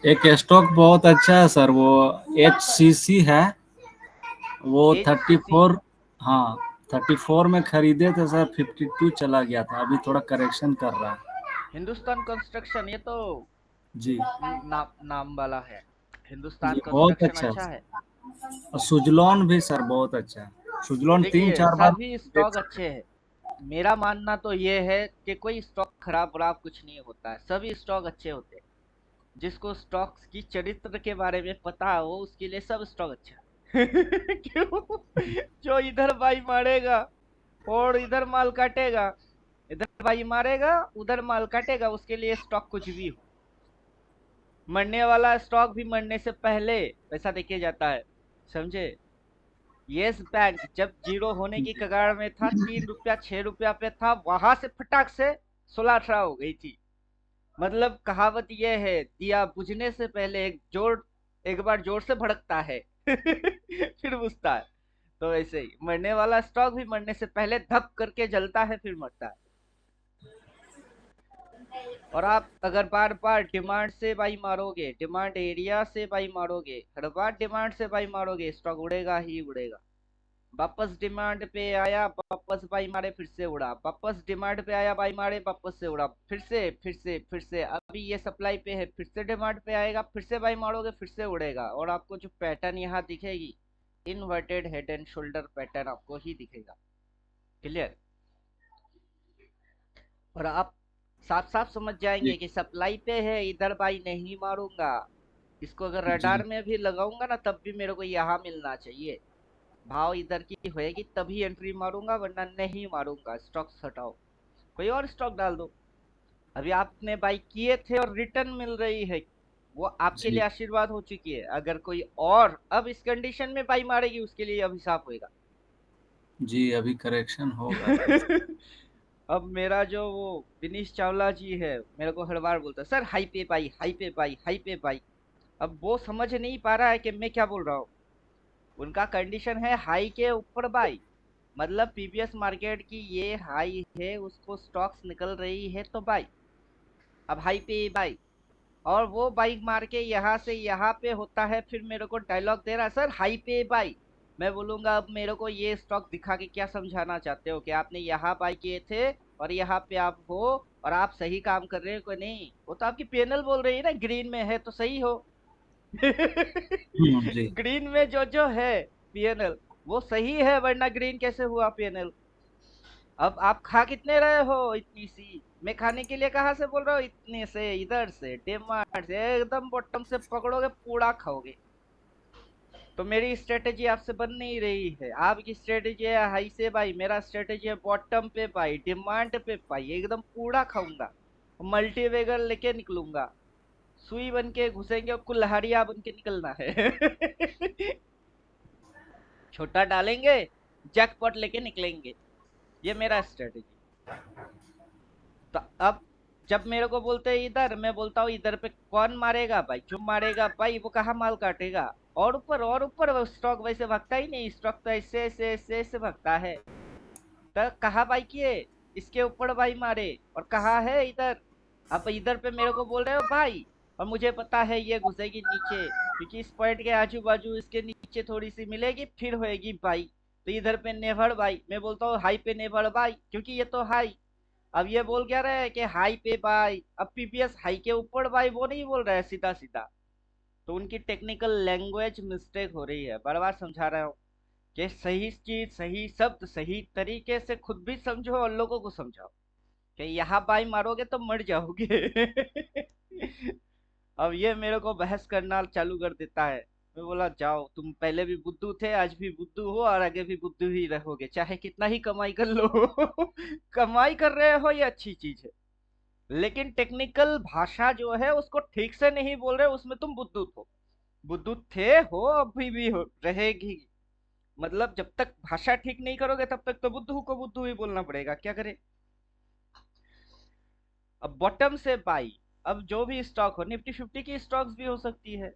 एक स्टॉक बहुत अच्छा है सर, वो HCC है, वो HCC 34, हाँ 34 में खरीदे थे सर, 52 चला गया था, अभी थोड़ा करेक्शन कर रहा है। हिंदुस्तान कंस्ट्रक्शन, ये तो जी नाम वाला है। हिंदुस्तान जी बहुत कंस्ट्रक्शन अच्छा अच्छा है। है। और सुजलॉन भी सर बहुत अच्छा है, सुजलॉन देखिए 3-4 बार सभी स्टॉक अच्छे हैं, मेरा मानना तो ये है कि कोई स्टॉक खराब वराब कुछ नहीं होता है, सभी स्टॉक अच्छे होते हैं। जिसको स्टॉक्स की चरित्र के बारे में पता हो उसके लिए सब स्टॉक अच्छा है। क्यों? जो इधर बाई मारेगा और इधर माल काटेगा, इधर बाई मारेगा उधर माल काटेगा, उसके लिए स्टॉक कुछ भी हो। मरने वाला स्टॉक भी मरने से पहले पैसा देके जाता है, समझे? यस बैंक जब जीरो होने की कगार में था, 3 रुपया 6 रुपया पे था, वहां से फटाक से 16-18 हो गई थी। मतलब कहावत ये है, दिया बुझने से पहले एक बार जोर से भड़कता है फिर बुझता है। तो ऐसे ही मरने वाला स्टॉक भी मरने से पहले धप करके जलता है, फिर मरता है। और आप अगर बार बार डिमांड से बाई मारोगे, डिमांड एरिया से बाई मारोगे, हर बार डिमांड से बाई मारोगे, स्टॉक उड़ेगा ही उड़ेगा। वापस डिमांड पे आया, वापस बाई मारे, फिर से उड़ा, वापस डिमांड पे आया, बाई मारे, वापस से उड़ा, फिर से अभी ये सप्लाई पे है, फिर से डिमांड पे आएगा, फिर से बाई मारोगे, फिर से उड़ेगा। और आपको जो पैटर्न यहाँ दिखेगी, inverted head and shoulder pattern आपको ही दिखेगा। क्लियर? और आप साफ साफ समझ जाएंगे जी कि सप्लाई पे है, इधर बाई नहीं मारूंगा। इसको अगर रडार जी में भी लगाऊंगा ना, तब भी मेरे को यहाँ मिलना चाहिए। भाव इधर की होएगी तभी एंट्री मारूंगा, वरना नहीं मारूंगा। स्टॉक्स हटाओ, कोई और स्टॉक डाल दो। अभी आपने बाई किए थे और रिटर्न मिल रही है, वो आपके लिए जी आशीर्वाद हो चुकी है। अगर कोई और अब इस कंडीशन में बाई मारेगी, उसके लिए अभिशाप होएगा। जी, अभी करेक्शन होगा फिर। अब मेरा जो वो विनीश चावला जी है, मेरे को हर बार बोलता है, सर हाई पे बाई, हाई पे बाई, हाई पे बाई। अब वो समझ नहीं पा रहा है कि मैं क्या बोल रहा हूँ। उनका कंडीशन है हाई के ऊपर बाई, मतलब पीवीएस मार्केट की ये हाई है, उसको स्टॉक्स निकल रही है तो बाई। अब हाई पे बाई, और वो बाइक मार के यहाँ से यहाँ पे होता है, फिर मेरे को डायलॉग दे रहा है, सर हाई पे बाई। मैं बोलूंगा अब मेरे को ये स्टॉक दिखा के क्या समझाना चाहते हो, कि आपने यहाँ बाई किए थे और यहाँ पे आप हो, और आप सही काम कर रहे हो कि नहीं? वो तो आपकी पीएनएल बोल रही है ना, ग्रीन में है तो सही हो। जी ग्रीन में जो है पीएनएल, वो सही है, वरना ग्रीन कैसे हुआ पीएनएल? अब आप खा कितने रहे हो इतनी सी? मैं खाने के लिए कहाँ से बोल रहा हूँ, इतने से, इधर से डिमांड से एकदम बॉटम से पकड़ोगे, पूरा खाओगे। तो मेरी स्ट्रेटेजी आपसे बन नहीं रही है। आपकी स्ट्रेटेजी है हाई से बाई, मेरा स्ट्रेटेजी है बॉटम पे बाई, डिमांड पे बाई, एकदम पूरा खाऊंगा। मल्टीवेगर लेके निकलूंगा, सुई बन के घुसेंगे और कुल्हाड़िया बन के निकलना है। छोटा डालेंगे, जैकपॉट लेके निकलेंगे। ये मेरा स्ट्रेटेजी। तो अब जब मेरे को बोलते हैं इधर, मैं बोलता हूँ इधर पे कौन मारेगा भाई? जो मारेगा भाई वो कहाँ माल काटेगा? और ऊपर वो स्टॉक वैसे भागता ही नहीं, स्टॉक तो ऐसे ऐसे ऐसे ऐसे भागता है। तो कहाँ भाई किए, इसके ऊपर भाई मारे, और कहाँ है इधर? अब इधर पे मेरे को बोल रहे हो भाई, और मुझे पता है ये घुसेगी नीचे, क्योंकि इस पॉइंट के आजू बाजू इसके नीचे थोड़ी सी मिलेगी, फिर होएगी भाई। तो इधर पे नेवर भाई, मैं बोलता हूँ हाई पे नेवर भाई, क्योंकि ये तो हाई। अब ये बोल क्या रहा है कि हाई पे बाय, अब पीपीएस हाई के ऊपर बाय वो नहीं बोल रहा है सीधा सीधा। तो उनकी टेक्निकल लैंग्वेज मिस्टेक हो रही है, बार बार समझा रहा हूँ कि सही चीज, सही शब्द, सही तरीके से खुद भी समझो और लोगों को समझाओ कि यहाँ बाई मारोगे तो मर जाओगे। अब ये मेरे को बहस करना चालू कर देता है। मैं बोला जाओ, तुम पहले भी बुद्धू थे, आज भी बुद्धू हो, और आगे भी बुद्धू ही रहोगे, चाहे कितना ही कमाई कर लो। कमाई कर रहे हो ये अच्छी चीज है, लेकिन टेक्निकल भाषा जो है उसको ठीक से नहीं बोल रहे, उसमें तुम बुद्धू हो। बुद्धू थे, हो, अभी भी हो, रहेगी। मतलब जब तक भाषा ठीक नहीं करोगे तब तक तो बुद्धू को बुद्धू ही बोलना पड़ेगा, क्या करे? अब बॉटम से बाई, अब जो भी स्टॉक हो, निफ्टी 50 की स्टॉक्स भी हो सकती है।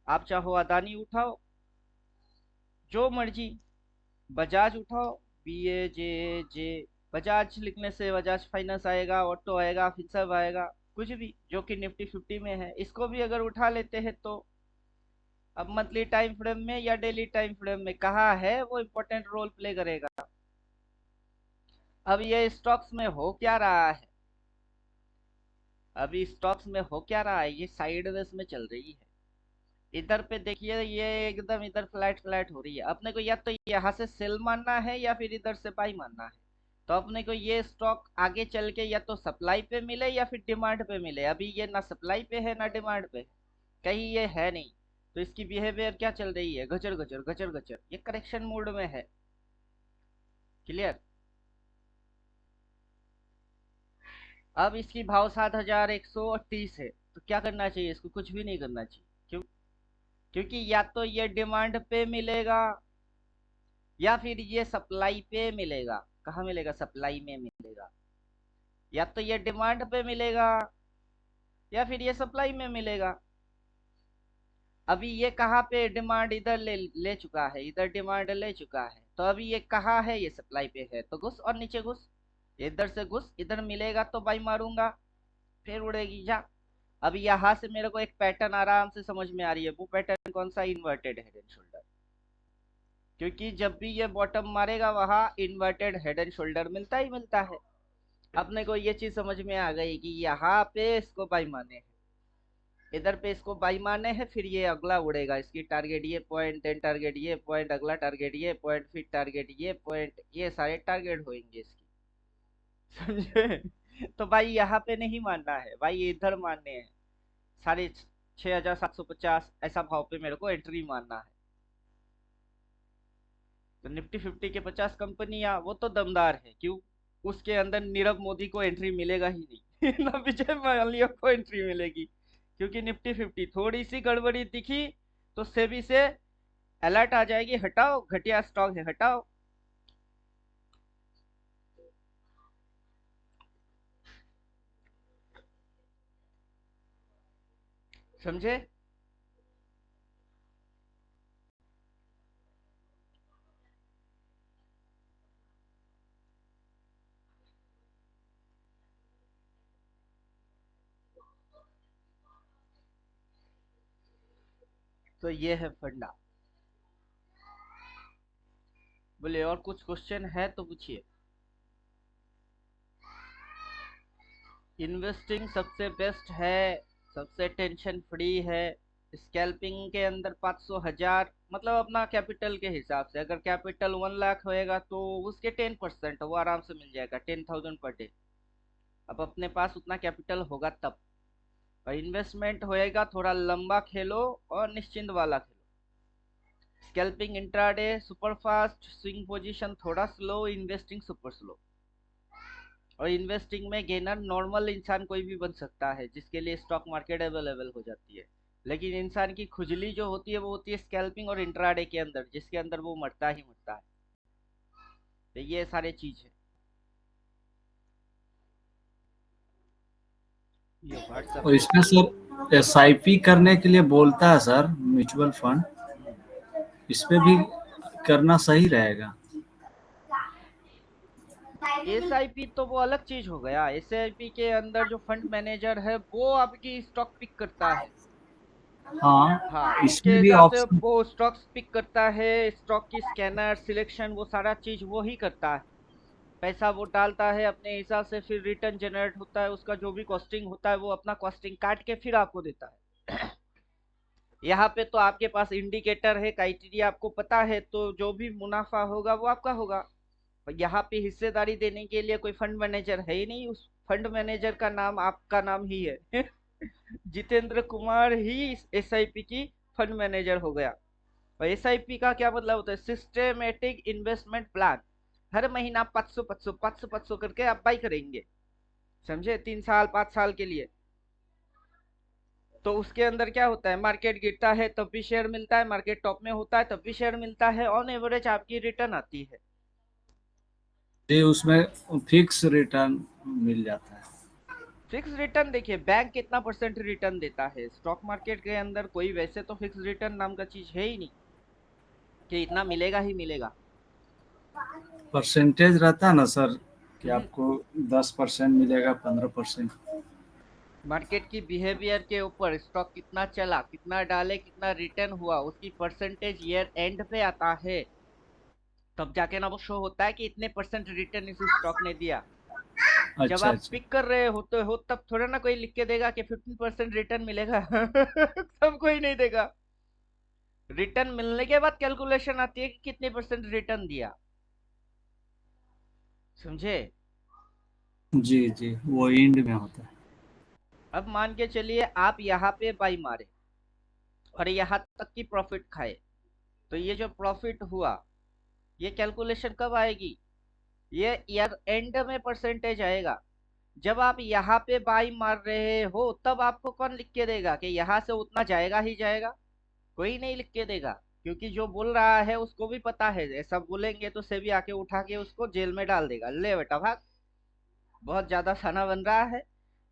आप चाहो अदानी उठाओ, जो मर्जी, बजाज उठाओ, BAJJ, बजाज लिखने से बजाज फाइनेंस आएगा, ऑटो आएगा, फिर सब आएगा, कुछ भी जो कि निफ्टी 50 में है, इसको भी अगर उठा लेते हैं तो अब मंथली टाइम फ्रेम में या डेली टाइम फ्रेम में कहाँ है वो इम्पोर्टेंट रोल प्ले करेगा। अब ये स्टॉक्स में हो क्या रहा है? अभी स्टॉक्स में हो क्या रहा है, ये साइडवेज में चल रही है। इधर पे देखिए, ये एकदम इधर फ्लैट फ्लैट हो रही है। अपने को या तो यहाँ से सेल मानना है या फिर इधर से बाई मानना है। तो अपने को ये स्टॉक आगे चल के या तो सप्लाई पे मिले या फिर डिमांड पे मिले। अभी ये ना सप्लाई पे है ना डिमांड पे, कहीं ये है नहीं। तो इसकी बिहेवियर क्या चल रही है, गचर गचर गचर गचर, ये करेक्शन मोड में है। क्लियर। अब इसकी भाव 7,130 है, तो क्या करना चाहिए, इसको कुछ भी नहीं करना चाहिए। क्यों? क्योंकि या तो ये डिमांड पे मिलेगा या फिर ये सप्लाई पे मिलेगा। कहाँ मिलेगा, सप्लाई में मिलेगा। या तो ये डिमांड पे मिलेगा या फिर ये सप्लाई में मिलेगा। अभी ये कहाँ पे डिमांड इधर ले चुका है, इधर डिमांड ले चुका है, तो अभी ये कहाँ है, ये सप्लाई पे है, तो घुस और नीचे घुस, इधर से घुस, इधर मिलेगा तो बाई मारूंगा, फिर उड़ेगी जा। अभी यहाँ से मेरे को एक पैटर्न आराम से समझ में आ रही है। वो पैटर्न कौन सा, इन्वर्टेड हेड एंड शोल्डर। क्योंकि जब भी ये बॉटम मारेगा वहां इन्वर्टेड हेड एंड शोल्डर मिलता ही मिलता है। अपने को ये चीज समझ में आ गई कि यहाँ पे इसको बाई माने हैं, इधर पे इसको बाई माने हैं, फिर ये अगला उड़ेगा। इसकी टारगेट ये पॉइंट, देन टारगेट ये पॉइंट, अगला टारगेट ये पॉइंट, फिर टारगेट ये पॉइंट, ये सारे टारगेट होंगे इसकी। समझे? तो भाई यहाँ पे नहीं मानना है भाई, ये इधर मानने हैं। 6,750 ऐसा भाव पे मेरे को एंट्री मानना है। तो निफ्टी 50 के 50 कंपनियां वो तो दमदार है। क्यों? उसके अंदर नीरव मोदी को एंट्री मिलेगा ही नहीं ना विजय माल्या को एंट्री मिलेगी। क्योंकि निफ्टी 50 थोड़ी सी गड़बड़ी दिखी तो सेबी से अलर्ट आ जाएगी, हटाओ घटिया स्टॉक है, हटाओ। समझे? तो ये है फंडा। बोले और कुछ क्वेश्चन है तो पूछिए। इन्वेस्टिंग सबसे बेस्ट है, सबसे टेंशन फ्री है। स्कैल्पिंग के अंदर 500,000 मतलब अपना कैपिटल के हिसाब से, अगर कैपिटल 1 लाख होएगा तो उसके 10% वो आराम से मिल जाएगा, 10,000 पर डे। अब अपने पास उतना कैपिटल होगा तब। और इन्वेस्टमेंट होएगा, थोड़ा लंबा खेलो और निश्चिंत वाला खेलो। Scalping intraday super fast, swing position थोड़ा स्लो, इन्वेस्टिंग सुपर स्लो। और इन्वेस्टिंग में गेनर नॉर्मल इंसान कोई भी बन सकता है, जिसके लिए स्टॉक मार्केट अवेलेबल हो जाती है। लेकिन इंसान की खुजली जो होती है वो होती है स्कैल्पिंग और इंट्राडे के अंदर, जिसके अंदर वो मरता ही मरता है। तो ये सारे चीज है। ये व्हाट्सएप और इसमें सर एसआईपी करने के लिए बोलता है सर, म्यूचुअल फंड, इस पे भी करना सही रहेगा। एसआईपी तो वो अलग चीज हो गया। एसआईपी के अंदर जो फंड मैनेजर है वो आपकी स्टॉक पिक करता है। हाँ, हाँ, उसके इसमें भी हिसाब से ऑप्शन। वो स्टॉक्स पिक करता है, स्टॉक की स्कैनर सिलेक्शन वो सारा चीज वो ही करता है। पैसा वो डालता है अपने हिसाब से, फिर रिटर्न जनरेट होता है, उसका जो भी कॉस्टिंग होता है वो अपना कॉस्टिंग काट के फिर आपको देता है। यहाँ पे तो आपके पास इंडिकेटर है, क्राइटेरिया आपको पता है, तो जो भी मुनाफा होगा वो आपका होगा। और यहाँ पे हिस्सेदारी देने के लिए कोई फंड मैनेजर है ही नहीं, उस फंड मैनेजर का नाम आपका नाम ही है। जितेंद्र कुमार ही एसआईपी की फंड मैनेजर हो गया। और एसआईपी का क्या मतलब होता है, सिस्टेमेटिक इन्वेस्टमेंट प्लान। हर महीना 500 500 500 500 करके आप बाई करेंगे। समझे? 3 साल 5 साल के लिए। तो उसके अंदर क्या होता है, मार्केट गिरता है तब भी शेयर मिलता है, मार्केट टॉप में होता है तब भी शेयर मिलता है, ऑन एवरेज आपकी रिटर्न आती है। ये उसमें फिक्स रिटर्न मिल जाता है। फिक्स रिटर्न देखिए, बैंक कितना परसेंट रिटर्न देता है, स्टॉक मार्केट के अंदर कोई वैसे तो फिक्स रिटर्न नाम का चीज है ही नहीं कि इतना मिलेगा ही मिलेगा। परसेंटेज रहता है ना सर, कि हम्म, आपको 10% मिलेगा, 15%। मार्केट की बिहेवियर के ऊपर स्टॉक कितना चला, कितना डाले, कितना रिटर्न हुआ, उसकी परसेंटेज ईयर एंड पे आता है। तब जाके ना वो शो होता है कि इतने परसेंट रिटर्न इस स्टॉक ने दिया। जब अच्छा आप अच्छा। पिक कर रहे होते हो तब थोड़ा ना कोई लिख के देगा कि 15% रिटर्न मिलेगा। सब कोई नहीं देगा। रिटर्न मिलने के बाद कैलकुलेशन आती है कि कितने परसेंट रिटर्न दिया। समझे? जी जी, वो एंड में होता है। अब मान के चलिए आप यहाँ पे बाई मारे और यहाँ तक की प्रॉफिट खाए, तो ये जो प्रॉफिट हुआ ये कैलकुलेशन कब आएगी? ये ईयर एंड में परसेंटेज आएगा। जब आप यहाँ पे बाई मार रहे हो तब आपको कौन लिख के देगा कि यहाँ से उतना जाएगा ही जाएगा? कोई नहीं लिख के देगा, क्योंकि जो बोल रहा है उसको भी पता है ऐसा बोलेंगे तो सेबी आके उठा के उसको जेल में डाल देगा, ले बेटा भाग, बहुत ज्यादा खाना बन रहा है,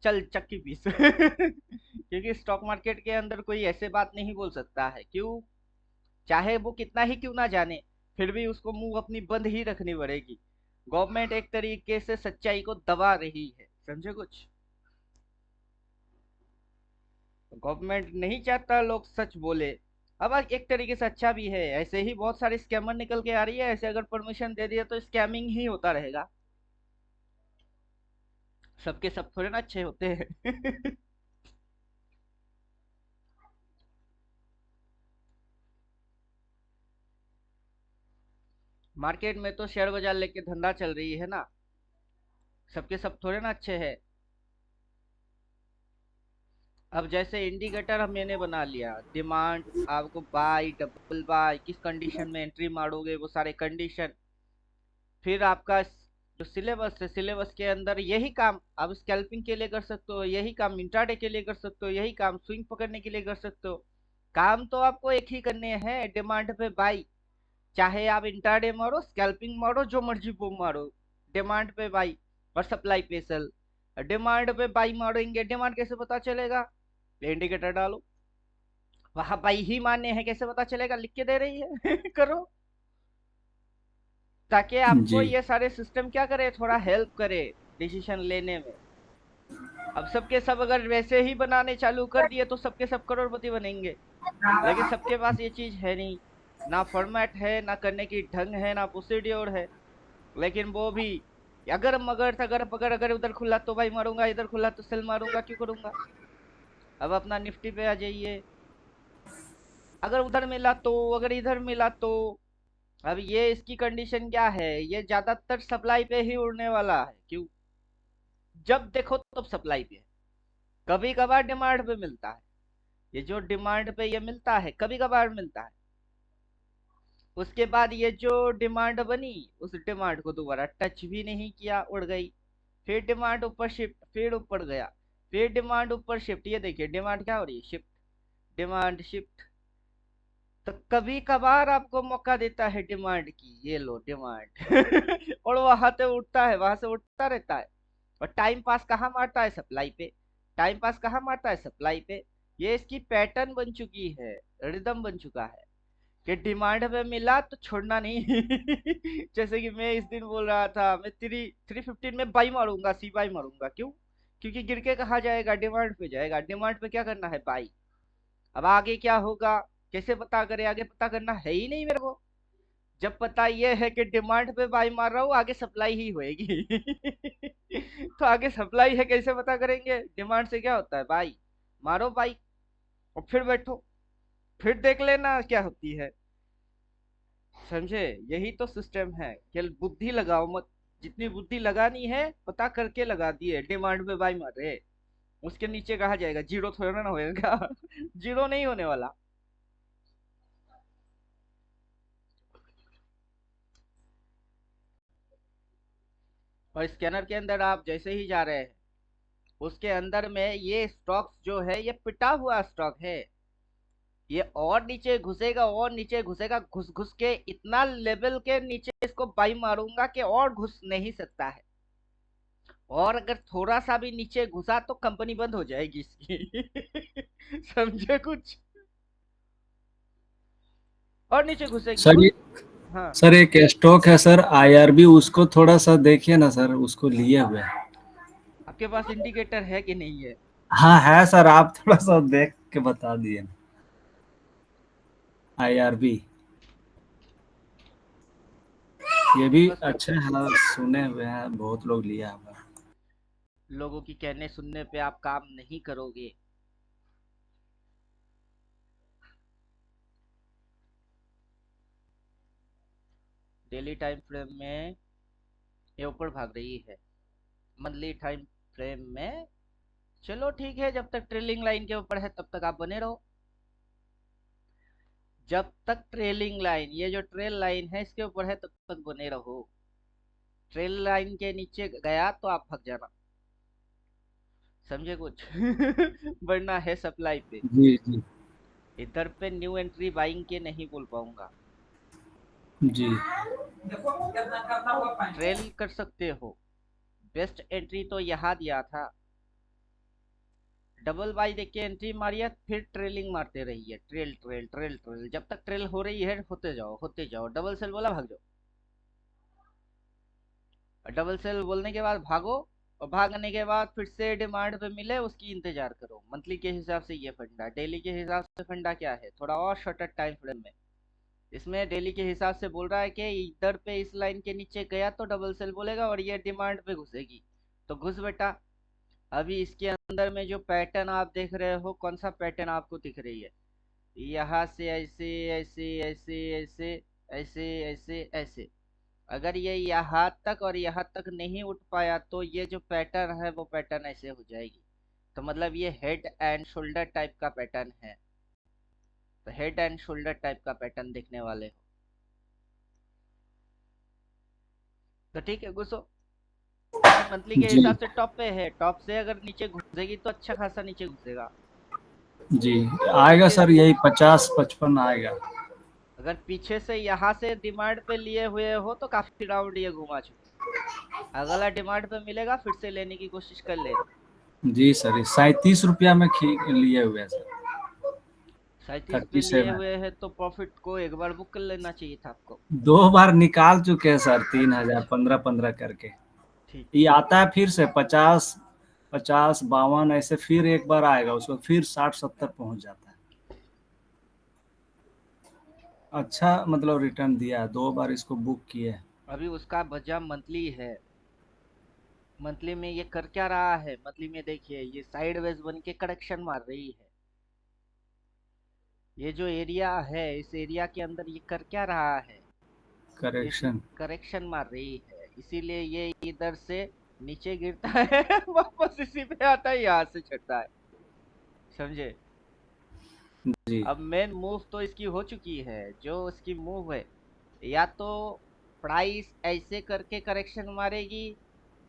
चल चक्की पीस। क्योंकि स्टॉक मार्केट के अंदर कोई ऐसे बात नहीं बोल सकता है, क्यों? चाहे वो कितना ही क्यों ना जाने, फिर भी उसको मुंह अपनी बंद ही रखनी पड़ेगी। गवर्नमेंट एक तरीके से सच्चाई को दबा रही है, समझे कुछ? गवर्नमेंट नहीं चाहता लोग सच बोले। अब एक तरीके से अच्छा भी है, ऐसे ही बहुत सारे स्कैमर निकल के आ रही है, ऐसे अगर परमिशन दे दिया तो स्कैमिंग ही होता रहेगा। सबके सब थोड़े ना अच्छे होते हैं। मार्केट में तो शेयर बाजार लेके धंधा चल रही है ना, सबके सब थोड़े ना अच्छे हैं। अब जैसे इंडिकेटर हम मैंने बना लिया, डिमांड, आपको बाय डबल बाय किस कंडीशन में एंट्री मारोगे वो सारे कंडीशन, फिर आपका जो सिलेबस है, सिलेबस के अंदर यही काम आप स्कैल्पिंग के लिए कर सकते हो, यही काम इंट्राडे के लिए कर सकते हो, यही काम स्विंग पकड़ने के लिए कर सकते हो। काम तो आपको एक ही करने हैं, डिमांड पे बाई। चाहे आप इंट्राडे मारो, स्कैल्पिंग मारो, जो मर्जी वो मारो, डिमांड पे बाई और सप्लाई पे सेल। डिमांड पे बाई मारेंगे, डिमांड कैसे पता चलेगा? इंडिकेटर डालो, वहां बाई ही मान्य है, कैसे पता चलेगा? लिख के दे रही है। करो, ताकि आपको जी ये सारे सिस्टम क्या करे, थोड़ा हेल्प करे डिसीजन लेने में। अब सबके सब अगर वैसे ही बनाने चालू कर दिए तो सबके सब करोड़पति बनेंगे, लेकिन सबके पास ये चीज है नहीं, ना फॉर्मेट है, ना करने की ढंग है, ना प्रोसीड्योर है। लेकिन वो भी अगर मगर अगर पकड़, अगर उधर खुला तो भाई मारूंगा, इधर खुला तो सेल मारूंगा, क्यों करूंगा? अब अपना निफ्टी पे आ जाइए, अगर उधर मिला तो, अगर इधर मिला तो। अब ये इसकी कंडीशन क्या है, ये ज्यादातर सप्लाई पे ही उड़ने वाला है, क्यों? जब देखो तब सप्लाई पे है, कभी कभार डिमांड पे मिलता है। ये जो डिमांड पे ये मिलता है कभी कभार मिलता है, उसके बाद ये जो डिमांड बनी उस डिमांड को दोबारा टच भी नहीं किया, उड़ गई। फिर डिमांड ऊपर शिफ्ट, फिर ऊपर गया, फिर डिमांड ऊपर शिफ्ट, ये देखिए डिमांड क्या हो रही है, शिफ्ट, डिमांड शिफ्ट। तो कभी कभार आपको मौका देता है डिमांड की, ये लो डिमांड। और वहां से उठता है, वहां से उठता रहता है। और टाइम पास कहाँ मारता है? सप्लाई पे। टाइम पास कहाँ मारता है? सप्लाई पे। ये इसकी पैटर्न बन चुकी है, रिदम बन चुका है कि डिमांड में मिला तो छोड़ना नहीं। जैसे कि मैं इस दिन बोल रहा था, मैं 315 में बाई मारूंगा, सी बाई मारूंगा, क्यों? क्योंकि गिर के कहा जाएगा, डिमांड पे जाएगा, डिमांड पे क्या करना है? बाई। अब आगे क्या होगा, कैसे पता करे? आगे पता करना है ही नहीं मेरे को। जब पता ये है कि डिमांड पे बाई मार रहा हूँ, आगे सप्लाई ही होएगी। तो आगे सप्लाई है, कैसे पता करेंगे? डिमांड से क्या होता है? बाई। मारो बाई और फिर बैठो, फिर देख लेना क्या होती है। समझे? यही तो सिस्टम है कि बुद्धि लगाओ मत, जितनी बुद्धि लगानी है पता करके लगा दिए, डिमांड पे बाई मार रहे, उसके नीचे कहा जाएगा जीरो, थोड़ा ना होएगा। जीरो नहीं होने वाला। और स्कैनर के अंदर आप जैसे ही जा रहे हैं, उसके अंदर में ये स्टॉक्स जो है ये पिटा हुआ स्टॉक है, ये और नीचे घुसेगा, और नीचे घुसेगा, घुस घुस के इतना लेवल के नीचे इसको बाई मारूंगा कि और घुस नहीं सकता है। और अगर थोड़ा सा भी नीचे घुसा तो कंपनी बंद हो जाएगी इसकी। समझे कुछ? और नीचे घुसेगी। सर, ये हाँ, सर एक स्टॉक है सर, आईआरबी, उसको थोड़ा सा देखिए ना सर, उसको लिए हुए है। आपके पास इंडिकेटर है कि नहीं है? हाँ है सर, आप थोड़ा सा देख के बता दिए। आईआरबी ये भी बस अच्छा है, सुने हुए हैं, बहुत लोग लिया हुआ है। लोगों की कहने सुनने पे आप काम नहीं करोगे। डेली टाइम फ्रेम में ये ऊपर भाग रही है मंथली टाइम फ्रेम में। चलो ठीक है, जब तक ट्रेलिंग लाइन के ऊपर है तब तक आप बने रहो। जब तक ट्रेलिंग लाइन, ये जो ट्रेल लाइन है इसके ऊपर है तब तक बने रहो। ट्रेल लाइन के नीचे गया तो आप भाग जाना, समझे कुछ? बढ़ना है सप्लाई पे। जी जी इधर पे न्यू एंट्री बाइंग के नहीं बोल पाऊंगा। जी ट्रेल कर सकते हो, बेस्ट एंट्री तो यहाँ दिया था। डबल बाई देख के एंट्री मारिए, फिर ट्रेलिंग मारते रहिए, ट्रेल ट्रेल ट्रेल ट्रेल, जब तक ट्रेल हो रही है होते जाओ होते जाओ। डबल सेल बोला भाग जाओ, डबल सेल बोलने के बाद भागो, और भागने के बाद फिर से डिमांड पे मिले उसकी इंतजार करो। मंथली के हिसाब से ये फंडा, डेली के हिसाब से फंडा क्या है, थोड़ा और शॉर्टर टाइम फ्रेम में। इसमें डेली के हिसाब से बोल रहा है कि इधर पे इस लाइन के नीचे गया तो डबल सेल बोलेगा और ये डिमांड पे घुसेगी, तो घुस बेटा। अभी इसके अंदर में जो पैटर्न आप देख रहे हो, कौन सा पैटर्न आपको दिख रही है? यहाँ से ऐसे ऐसे ऐसे ऐसे ऐसे ऐसे ऐसे। अगर ये यहाँ तक और यहाँ तक नहीं उठ पाया तो ये जो पैटर्न है वो पैटर्न ऐसे हो जाएगी। तो मतलब ये हेड एंड शोल्डर टाइप का पैटर्न है, तो हेड एंड शोल्डर टाइप का पैटर्न देखने वाले हो। तो ठीक है, घुसो। मंथली के जी हिसाब से टॉप पे है, टॉप से अगर नीचे घुसेगी तो अच्छा खासा नीचे घुसेगा। जी आएगा सर, यही 50-55 आएगा। अगर पीछे से यहाँ से डिमांड पे लिए हुए हो तो काफी राउंड ये घुमा चुके। अगला डिमांड पे मिलेगा फिर से लेने की कोशिश कर लेना। जी सर, ये 37 रुपया में लिए हुए हैं सर। 37 पे लिए 37 हुए हैं तो प्रॉफिट को एक बार बुक कर लेना चाहिए था आपको। 2 बार निकाल चुके हैं सर, 3000 15-15 करके। ठीक, ये आता है फिर से 50-52 ऐसे, फिर एक बार आएगा, उसको फिर 60-70 पहुंच जाता है। अच्छा मतलब रिटर्न दिया है, 2 बार इसको बुक किए हैं। अभी उसका बजा मंथली है। मंथली में ये कर क्या रहा है? मंथली में देखिए ये साइडवेज बन के करेक्शन मार रही है। ये जो एरिया है इस एरिया के अंदर ये कर क्या रहा है? इस करेक्शन। करेक्शन मार रही है, इसीलिए ये इधर से नीचे गिरता है वापस इसी पे आता है, यहाँ से चढ़ता है, समझे? जी अब मेन मूव तो इसकी हो चुकी है। जो इसकी मूव है, या तो प्राइस ऐसे करके करेक्शन मारेगी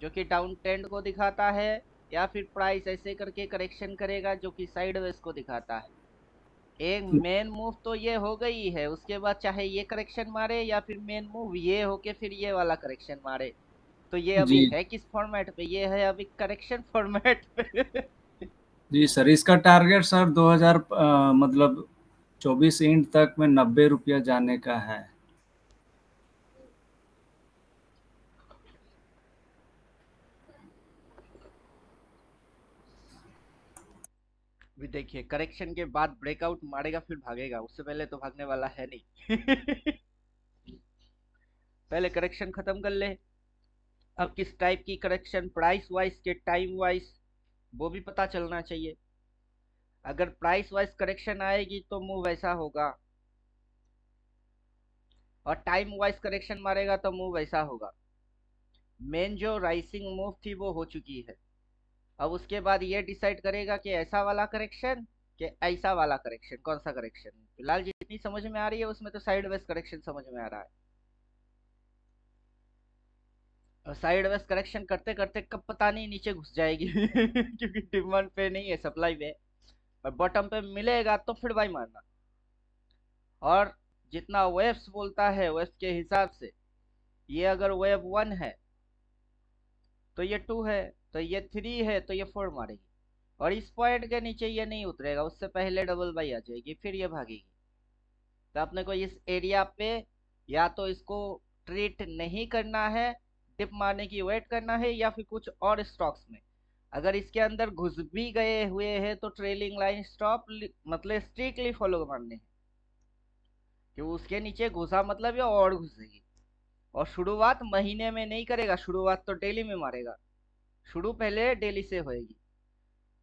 जो कि डाउन ट्रेंड को दिखाता है, या फिर प्राइस ऐसे करके करेक्शन करेगा जो कि साइडवेज को दिखाता है। एक मेन मूव तो ये हो गई है, उसके बाद चाहे ये करेक्शन मारे या फिर मेन मूव ये हो के फिर ये वाला करेक्शन मारे। तो ये अभी जी है किस फॉर्मेट पे? ये है अभी करेक्शन फॉर्मेट पे। जी सर, इसका टारगेट सर 2000 मतलब 24 इंच तक में 90 रुपया जाने का है। भी देखिए करेक्शन के बाद ब्रेकआउट मारेगा फिर भागेगा, उससे पहले तो भागने वाला है नहीं। पहले करेक्शन खत्म कर ले। अब किस टाइप की करेक्शन, प्राइस वाइज के टाइम वाइज, वो भी पता चलना चाहिए। अगर प्राइस वाइज करेक्शन आएगी तो मूव ऐसा होगा, और टाइम वाइज करेक्शन मारेगा तो मूव ऐसा होगा। मेन जो राइसिंग मूव थी वो हो चुकी है। अब उसके बाद ये डिसाइड करेगा कि ऐसा वाला करेक्शन कि ऐसा वाला करेक्शन, कौन सा करेक्शन। फिलहाल जितनी समझ में आ रही है उसमें तो साइड वेज करेक्शन समझ में आ रहा है। और साइड वेज करेक्शन करते करते कब पता नहीं नीचे घुस जाएगी क्योंकि डिमांड पे नहीं है, सप्लाई पे। और बॉटम पे मिलेगा तो फिर बाई मारना। और जितना वेव्स बोलता है वेव्स के हिसाब से, ये अगर वेव 1 है तो ये 2 है, तो ये 3 है तो ये 4 मारेगी। और इस पॉइंट के नीचे ये नहीं उतरेगा, उससे पहले डबल बाई आ जाएगी, फिर ये भागेगी। तो अपने को इस एरिया पे या तो इसको ट्रीट नहीं करना है, डिप मारने की वेट करना है, या फिर कुछ और स्टॉक्स में अगर इसके अंदर घुस भी गए हुए हैं तो ट्रेलिंग लाइन स्टॉप मतलब स्ट्रिक्टली फॉलो करने हैं, कि उसके नीचे घुसा मतलब ये और घुसेगी। और शुरुआत महीने में नहीं करेगा, शुरुआत तो डेली में मारेगा। शुरू पहले डेली से होएगी,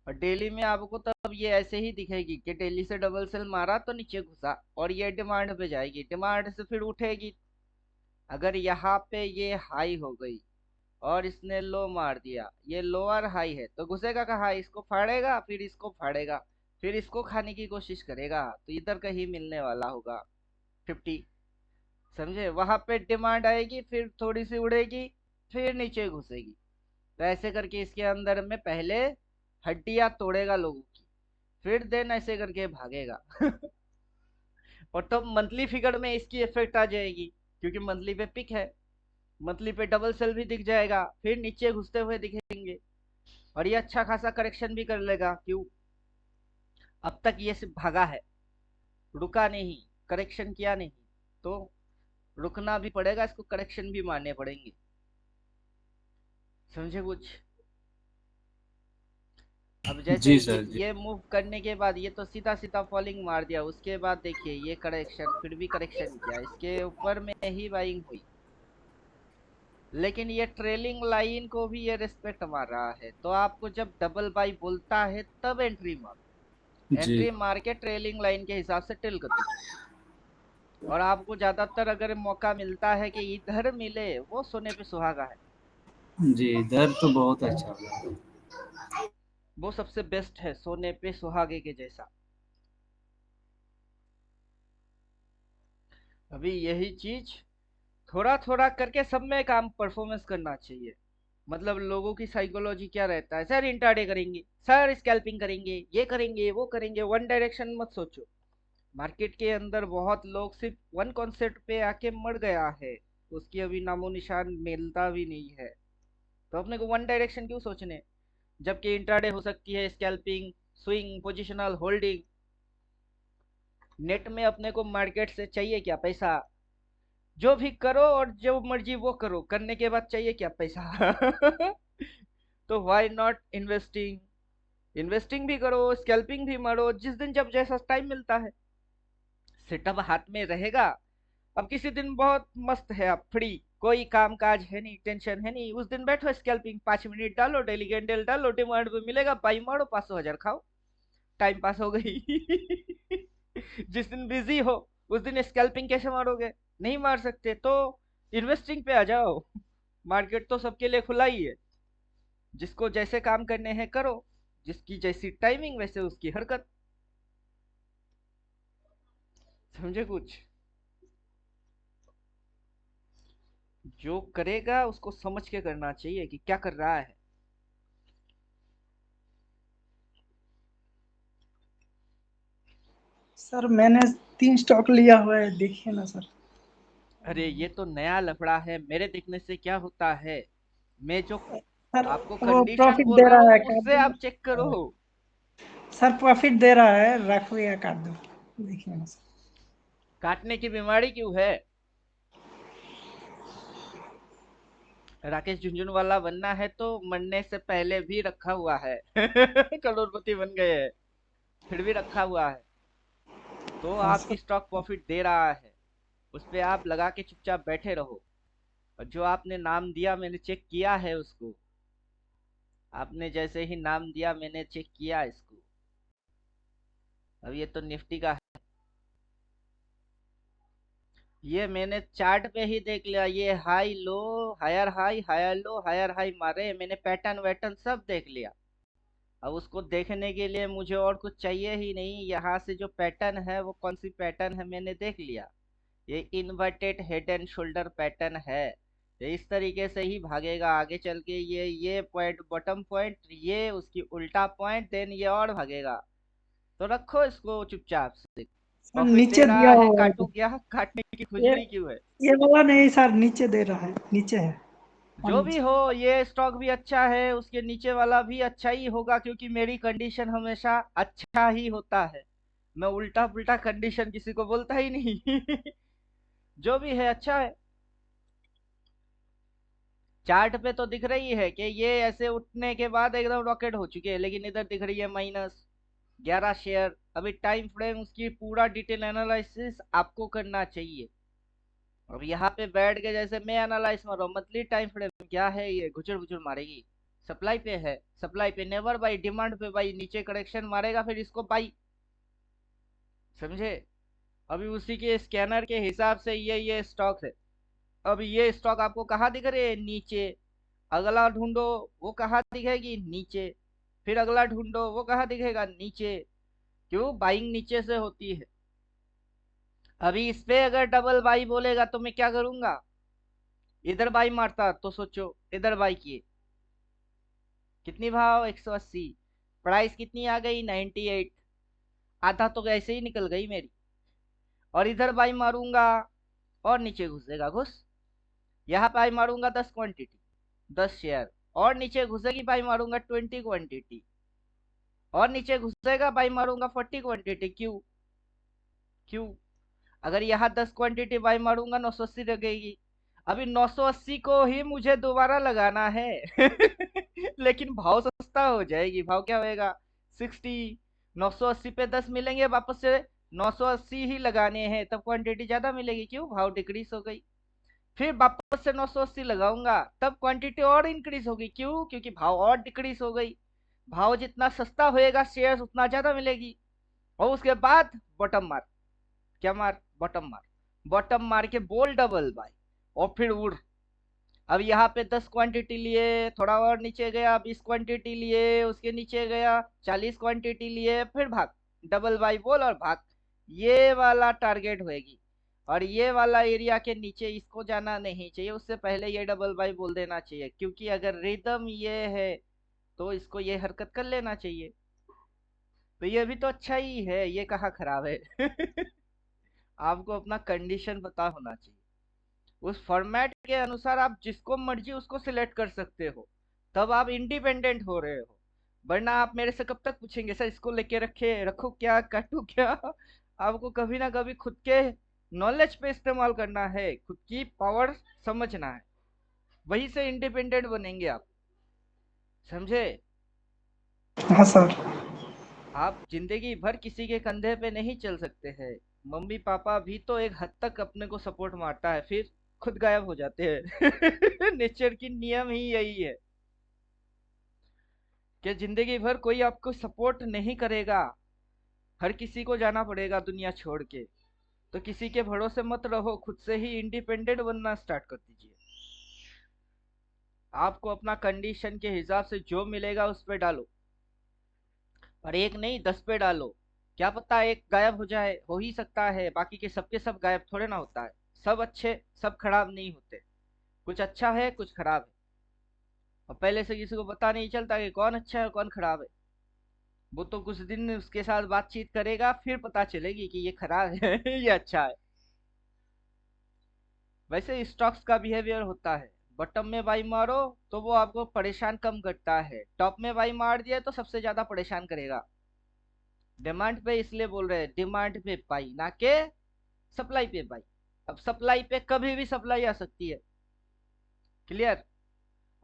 और डेली में आपको तब ये ऐसे ही दिखेगी कि डेली से डबल सेल मारा तो नीचे घुसा और ये डिमांड पे जाएगी, डिमांड से फिर उठेगी। अगर यहाँ पे ये हाई हो गई और इसने लो मार दिया, ये लोअर हाई है तो घुसेगा कहाँ, इसको फाड़ेगा, फिर इसको फाड़ेगा, फिर इसको खाने की कोशिश करेगा, तो इधर कहीं मिलने वाला होगा 50। समझे, वहां पे डिमांड आएगी, फिर थोड़ी सी उड़ेगी, फिर नीचे घुसेगी। तो ऐसे करके इसके अंदर में पहले हड्डियां तोड़ेगा लोगों की, फिर देन ऐसे करके भागेगा। और तब मंथली फिगर में इसकी इफेक्ट आ जाएगी, क्योंकि मंथली पे पिक है, मंथली पे डबल सेल भी दिख जाएगा, फिर नीचे घुसते हुए दिखेंगे, और ये अच्छा खासा करेक्शन भी कर लेगा। क्यों, अब तक ये सिर्फ भागा है, रुका नहीं, करेक्शन किया नहीं, तो रुकना भी पड़ेगा इसको, करेक्शन भी मारने पड़ेंगे। समझे कुछ। अब जैसे जी सर जी। ये मूव करने के बाद ये तो सीधा सीधा फॉलिंग मार दिया, उसके बाद देखिए ये करेक्शन, फिर भी करेक्शन किया, इसके ऊपर में ही बाइंग हुई, लेकिन ये ट्रेलिंग लाइन को भी ये रिस्पेक्ट मार रहा है। तो आपको जब डबल बाई बोलता है तब एंट्री मारो, जी एंट्री मार के ट्रेलिंग लाइन के हिसाब से टिल कर दो। और आपको ज्यादातर अगर मौका मिलता है कि इधर मिले, वो सोने पे सुहागा है, जी, इधर तो बहुत अच्छा हुआ। वो सबसे बेस्ट है, सोने पे सुहागे के जैसा। अभी यही चीज थोड़ा थोड़ा करके सब में काम परफॉर्मेंस करना चाहिए। मतलब लोगों की साइकोलॉजी क्या रहता है, सर इंट्राडे करेंगे, सर स्कैल्पिंग करेंगे, ये करेंगे वो करेंगे, वन डायरेक्शन मत सोचो। मार्केट के अंदर बहुत लोग सिर्फ वन कॉन्सेप्ट पे आके मर गया है, उसकी अभी नामो निशान मिलता भी नहीं है। तो अपने को वन डायरेक्शन क्यों सोचने, जबकि इंट्राडे हो सकती है scalping, swing, positional, holding. Net में अपने को मार्केट से चाहिए क्या, पैसा। जो भी करो और जो मर्जी वो करो, करने के बाद चाहिए क्या, पैसा। तो व्हाई नॉट इन्वेस्टिंग, इन्वेस्टिंग भी करो, स्कैल्पिंग भी मारो, जिस दिन जब जैसा टाइम मिलता है, सेटअप हाथ में रहेगा। अब किसी दिन बहुत मस्त है, आप फ्री, कोई काम काज है नहीं, टेंशन है नहीं, उस दिन बैठो स्कैल्पिंग 5 मिनट डालो, डेली कैंडल डालो, डिमांड पे मिलेगा, बाई मारो, 500 हजार खाओ, टाइम पास हो गई। जिस दिन बिजी हो उस दिन स्कैल्पिंग कैसे मारोगे, नहीं मार सकते, तो इन्वेस्टिंग पे आ जाओ। मार्केट तो सबके लिए खुला ही है, जिसको जैसे काम करने हैं करो, जिसकी जैसी टाइमिंग वैसे उसकी हरकत। समझे कुछ। जो करेगा उसको समझ के करना चाहिए कि क्या कर रहा है। सर मैंने 3 स्टॉक लिया हुआ है, देखिए ना सर। अरे ये तो नया लफड़ा है, मेरे देखने से क्या होता है, मैं जो सर आपको वो कंडीशन प्रॉफिट बोल दे रहा रहा है, हूँ काट उससे दूंगा। आप चेक करो। सर प्रॉफिट दे रहा है, रख लिया, काट दो, देखिए ना सर। काटने की बीमारी क्यों है, राकेश झुंझुनवाला बनना है तो मरने से पहले भी रखा हुआ है। करोड़पति बन गए हैं, फिर भी रखा हुआ है। तो हाँ आपकी सर। स्टॉक प्रॉफिट दे रहा है, उस पे आप लगा के चुपचाप बैठे रहो। और जो आपने नाम दिया, मैंने चेक किया है उसको, आपने जैसे ही नाम दिया मैंने चेक किया इसको। अब ये तो निफ्टी का है, ये मैंने चार्ट पे ही देख लिया, ये high low, higher low, higher high मारे, मैंने पैटर्न वैटर्न सब देख लिया। अब उसको देखने के लिए मुझे और कुछ चाहिए ही नहीं, यहाँ से जो पैटर्न है वो कौन सी पैटर्न है मैंने देख लिया, ये inverted head and shoulder pattern है। ये इस तरीके से ही भागेगा आगे चल के, ये पॉइंट बॉटम पॉइंट, ये उसकी उल्टा पॉइंट, देन ये और भागेगा। तो रखो इसको चुपचाप से, सर प्रॉफिट दे नीचे दिया रहा है, हुआ है। काटू क्या, काटने की ये खुजली क्यों है। ये वाला नहीं सर, नीचे दे रहा है, नीचे है, और जो भी नीचे। हो, ये स्टॉक भी अच्छा है, उसके नीचे वाला भी अच्छा ही होगा, क्योंकि मेरी कंडीशन हमेशा अच्छा ही होता है, मैं उल्टा पुल्टा कंडीशन किसी को बोलता ही नहीं। जो भी है अच्छा है। चार्ट पे तो दिख रही है कि ये ऐसे उठने के बाद एकदम रॉकेट हो चुके हैं, लेकिन इधर दिख रही है -11 शेयर। अभी टाइम फ्रेम उसकी पूरा डिटेल एनालिसिस आपको करना चाहिए। अब यहाँ पे बैठ के जैसे मैं एनालाइज मार रहा हूँ, मंथली टाइम फ्रेम क्या है, ये घुचड़ घुचड़ मारेगी, सप्लाई पे है, सप्लाई पे नेवर बाई, डिमांड पे बाई, नीचे करेक्शन मारेगा, फिर इसको बाई। समझे। अभी उसी के स्कैनर के हिसाब से ये स्टॉक है। अब ये स्टॉक आपको कहाँ दिख रहे हैं, नीचे, अगला ढूंढो, वो कहाँ दिखेगी, नीचे। फिर अगला ढूंढो, वो कहाँ दिखेगा, नीचे। क्यों, बाइंग नीचे से होती है। अभी इस पे अगर डबल बाई बोलेगा तो मैं क्या करूंगा, इधर बाई मारता तो सोचो, इधर बाई किए, कितनी भाव, 180। प्राइस कितनी आ गई, 98। आधा तो ऐसे ही निकल गई मेरी। और इधर बाई मारूंगा और नीचे घुसेगा, घुस। यहाँ बाई मारूंगा 10 क्वांटिटी, 10 शेयर। और नीचे घुसेगी, बाई मारूंगा 20 क्वांटिटी। और नीचे घुसेगा, बाई मारूंगा 40 क्वांटिटी। क्यों, क्यों, अगर यहाँ 10 क्वांटिटी बाई मारूंगा 980 लगेगी। अभी 980 को ही मुझे दोबारा लगाना है लेकिन भाव सस्ता हो जाएगी। भाव क्या होएगा, 60। 980 पे 10 मिलेंगे, वापस से 980 ही लगाने हैं, तब क्वांटिटी ज्यादा मिलेगी। क्यों, भाव डिक्रीज हो गई। फिर वापस से 980 लगाऊंगा, तब क्वांटिटी और इंक्रीज होगी। क्यों, क्योंकि भाव और डिक्रीज हो गई। भाव जितना सस्ता होएगा शेयर उतना ज्यादा मिलेगी। और उसके बाद बॉटम मार, क्या मार, बॉटम मार। बॉटम मार के बोल डबल बाय, और फिर उड़। अब यहाँ पे 10 क्वांटिटी लिए, थोड़ा और नीचे गया, 20 क्वांटिटी लिए, उसके नीचे गया, 40 क्वांटिटी लिए, फिर भाग। डबल बाई बोल और भाग। ये वाला टारगेट होएगी। और ये वाला एरिया के नीचे इसको जाना नहीं चाहिए, उससे पहले ये डबल बाई बोल देना चाहिए, क्योंकि अगर रिदम ये है तो इसको ये हरकत कर लेना चाहिए। तो ये भी तो अच्छा ही है, ये कहाँ खराब है आपको अपना कंडीशन पता होना चाहिए। उस फॉर्मेट के अनुसार आप जिसको मर्जी उसको सिलेक्ट कर सकते हो, तब आप इंडिपेंडेंट हो रहे हो। वरना आप मेरे से कब तक पूछेंगे, सर इसको लेके रखे रखो क्या, काटू क्या आपको कभी ना कभी खुद के नॉलेज पे इस्तेमाल करना है, खुद की पावर समझना है, वहीं से इंडिपेंडेंट बनेंगे आप, समझे। हाँ सर। आप जिंदगी भर किसी के कंधे पे नहीं चल सकते हैं। मम्मी पापा भी तो एक हद तक अपने को सपोर्ट मारता है, फिर खुद गायब हो जाते हैं नेचर की नियम ही यही है कि जिंदगी भर कोई आपको सपोर्ट नहीं करेगा। हर किसी को जाना पड़ेगा दुनिया छोड़ के। तो किसी के भरोसे मत रहो, खुद से ही इंडिपेंडेंट बनना स्टार्ट कर दीजिए। आपको अपना कंडीशन के हिसाब से जो मिलेगा उस पे डालो, और एक नहीं 10 पे डालो। क्या पता एक गायब हो जाए, हो ही सकता है, बाकी के सबके सब गायब थोड़े ना होता है। सब अच्छे सब खराब नहीं होते, कुछ अच्छा है कुछ खराब है। और पहले से किसी को पता नहीं चलता कि कौन अच्छा है और कौन खराब है। वो तो कुछ दिन उसके साथ बातचीत करेगा, फिर पता चलेगी कि ये खराब है ये अच्छा है। वैसे स्टॉक्स का बिहेवियर होता है, बॉटम में बाई मारो तो वो आपको परेशान कम करता है, टॉप में बाई मार दिया तो सबसे ज्यादा परेशान करेगा। डिमांड पे इसलिए बोल रहे हैं, डिमांड पे बाई, ना के सप्लाई पे बाई। अब सप्लाई पे कभी भी सप्लाई आ सकती है, क्लियर।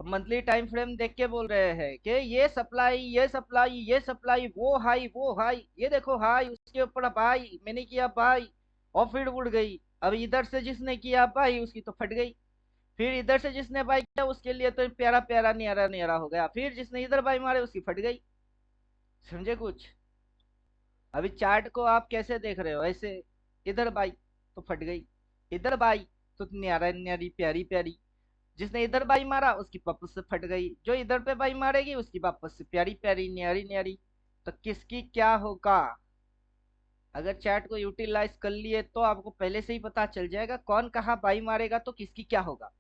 अब मंथली टाइम फ्रेम देख के बोल रहे हैं कि ये सप्लाई, ये सप्लाई, ये सप्लाई, वो हाई, वो हाई, ये देखो हाई, उसके ऊपर बाई, मैंने किया बाई, और फिर उड़ गई। अब इधर से जिसने किया बाई उसकी तो फट गई। फिर इधर से जिसने बाई किया उसके लिए तो प्यारा प्यारा न्यारा न्यारा हो गया। फिर जिसने इधर बाई मारे उसकी फट गई, समझे कुछ। अभी चार्ट को आप कैसे देख रहे हो, ऐसे इधर बाई तो फट गई, इधर बाई तो न्यारा न्यारी प्यारी प्यारी। जिसने इधर बाई मारा उसकी वापस से फट गई, जो इधर पे बाई मारेगी उसकी वापस से प्यारी प्यारी न्यारी न्यारी। तो किसकी क्या होगा। अगर चैट को यूटिलाइज कर लिए तो आपको पहले से ही पता चल जाएगा कौन कहाँ बाई मारेगा तो किसकी क्या होगा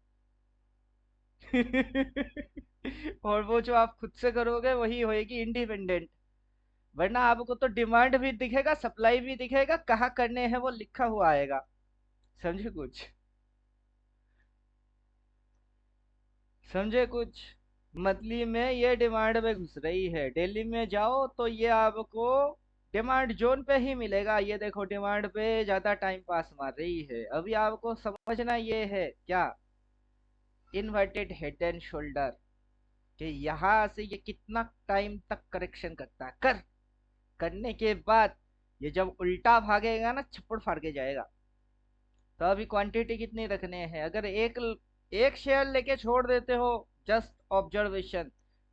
और वो जो आप खुद से करोगे वही होएगी इंडिपेंडेंट। वरना आपको तो डिमांड भी दिखेगा, सप्लाई भी दिखेगा, कहाँ करने हैं वो लिखा हुआ आएगा, समझे कुछ, समझे कुछ। मंथली में ये डिमांड में घुस रही है, डेली में जाओ तो ये आपको डिमांड जोन पे ही मिलेगा। ये देखो डिमांड पे ज्यादा टाइम पास मार रही है। अभी आपको समझना ये है क्या, इन्वर्टेड हेड एंड शोल्डर, कि यहाँ से ये कितना टाइम तक करेक्शन करता है। करने के बाद ये जब उल्टा भागेगा ना, छप्पड़ फाड़ के जाएगा। तो अभी क्वांटिटी कितनी रखने हैं, अगर एक एक शेयर लेके छोड़ देते हो जस्ट ऑब्जर्वेशन,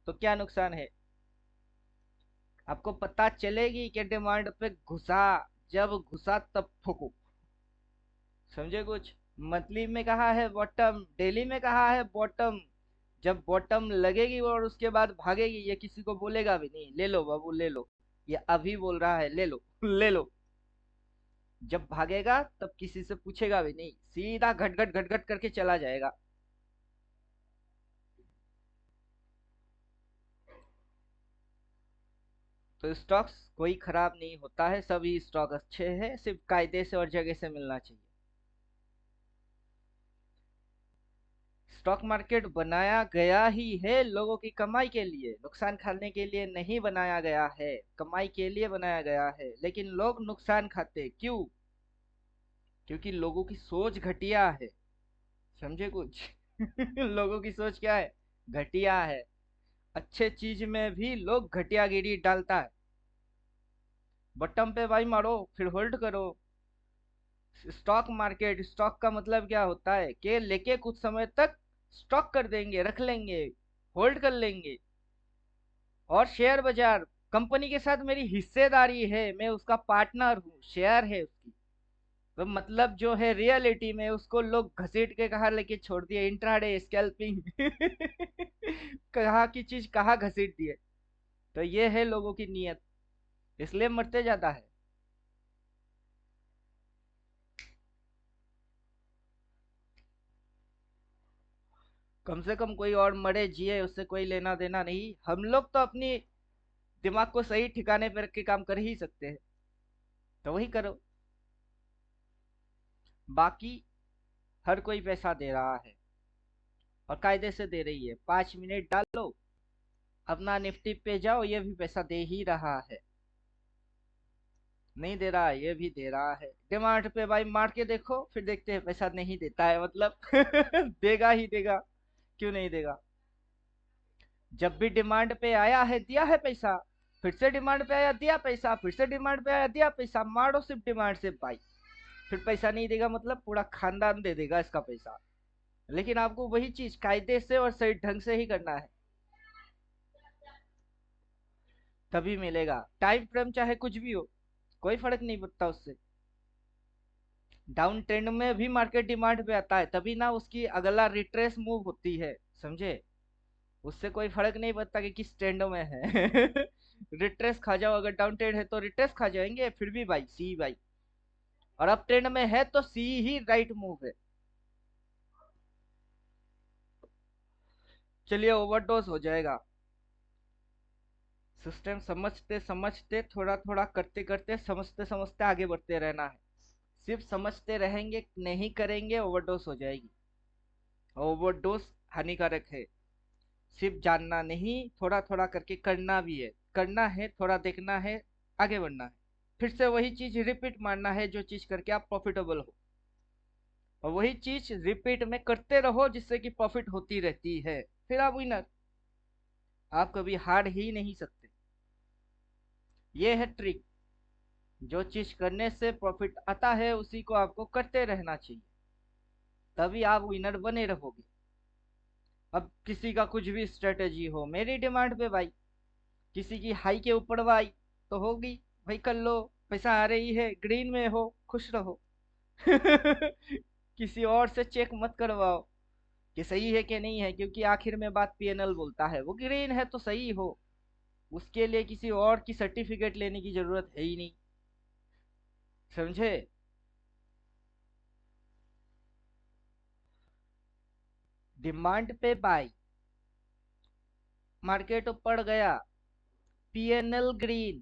तो क्या नुकसान है। आपको पता चलेगी कि डिमांड पे घुसा, जब घुसा तब ठोको, समझे कुछ। मंथली में कहा है बॉटम, डेली में कहा है बॉटम, जब बॉटम लगेगी और उसके बाद भागेगी, ये किसी को बोलेगा भी नहीं ले लो बाबू ले लो, ये अभी बोल रहा है ले लो ले लो। जब भागेगा तब किसी से पूछेगा भी नहीं, सीधा घट घट घट घट करके चला जाएगा। तो स्टॉक्स कोई खराब नहीं होता है, सभी स्टॉक अच्छे हैं, सिर्फ कायदे से और जगह से मिलना चाहिए। स्टॉक मार्केट बनाया गया ही है लोगों की कमाई के लिए, नुकसान खाने के लिए नहीं बनाया गया है, कमाई के लिए बनाया गया है। लेकिन लोग नुकसान खाते क्यों? क्योंकि लोगों की सोच घटिया है। समझे कुछ? लोगों की सोच क्या है? घटिया है। अच्छे चीज में भी लोग घटियागिरी डालता है। बटन पे बाई मारो फिर होल्ड करो। स्टॉक मार्केट, स्टॉक का मतलब क्या होता है कि लेके कुछ समय तक स्टॉक कर देंगे, रख लेंगे, होल्ड कर लेंगे। और शेयर बाजार, कंपनी के साथ मेरी हिस्सेदारी है, मैं उसका पार्टनर हूँ, शेयर है उसकी। तो मतलब जो है रियलिटी में उसको लोग घसीट के कहा लेके छोड़ दिए, इंट्राडे स्कैल्पिंग कहा की चीज कहाँ घसीट दिए। तो ये है लोगों की नीयत, इसलिए मरते ज्यादा है। कम से कम कोई और मरे जिए उससे कोई लेना देना नहीं, हम लोग तो अपनी दिमाग को सही ठिकाने पर रख के काम कर ही सकते हैं, तो वही करो। बाकी हर कोई पैसा दे रहा है और कायदे से दे रही है। 5 मिनट डालो अपना निफ्टी पे जाओ, ये भी पैसा दे ही रहा है। नहीं दे रहा है, ये भी दे रहा है। डिमांड पे भाई मार के देखो, फिर देखते हैं पैसा नहीं देता है मतलब देगा ही देगा, क्यों नहीं देगा। जब भी डिमांड पे आया है दिया है पैसा, फिर से डिमांड पे आया दिया पैसा, फिर से डिमांड पे आया दिया पैसा, मारो सिर्फ डिमांड से भाई। फिर पैसा नहीं देगा मतलब पूरा खानदान दे देगा इसका पैसा। लेकिन आपको वही चीज कायदे से और सही ढंग से ही करना है, तभी मिलेगा। टाइम फ्रेम चाहे कुछ भी हो, कोई फर्क नहीं पड़ता उससे। डाउन ट्रेंड में भी मार्केट डिमांड पे आता है, तभी ना उसकी अगला रिट्रेस मूव होती है, समझे? उससे कोई फर्क नहीं पड़ता कि किस ट्रेंड में है रिट्रेस खा जाओ, अगर डाउन ट्रेंड है तो रिट्रेस खा जाएंगे, फिर भी भाई सी भाई। और अप ट्रेंड में है तो सी ही राइट मूव है। चलिए ओवरडोज हो जाएगा। सिस्टम समझते समझते, थोड़ा थोड़ा करते करते, समझते समझते आगे बढ़ते रहना है। सिर्फ समझते रहेंगे नहीं करेंगे, ओवरडोज हो जाएगी। ओवरडोज हानिकारक है। सिर्फ जानना नहीं, थोड़ा थोड़ा करके करना भी है, करना है, थोड़ा देखना है, आगे बढ़ना है। फिर से वही चीज रिपीट मारना है जो चीज करके आप प्रॉफिटेबल हो, और वही चीज रिपीट में करते रहो जिससे कि प्रॉफिट होती रहती है। फिर आप विनर, आप कभी हार ही नहीं सकते। ये है ट्रिक। जो चीज करने से प्रॉफिट आता है उसी को आपको करते रहना चाहिए, तभी आप विनर बने रहोगे। अब किसी का कुछ भी स्ट्रेटेजी हो, मेरी डिमांड पे भाई किसी की हाई के ऊपर भाई तो होगी, भाई कर लो, पैसा आ रही है, ग्रीन में हो, खुश रहो किसी और से चेक मत करवाओ कि सही है कि नहीं है, क्योंकि आखिर में बात पीएनएल बोलता है, वो ग्रीन है तो सही हो, उसके लिए किसी और की सर्टिफिकेट लेने की जरूरत है ही नहीं, समझे? डिमांड पे बाय, मार्केट ऊपर गया, पीएनएल ग्रीन,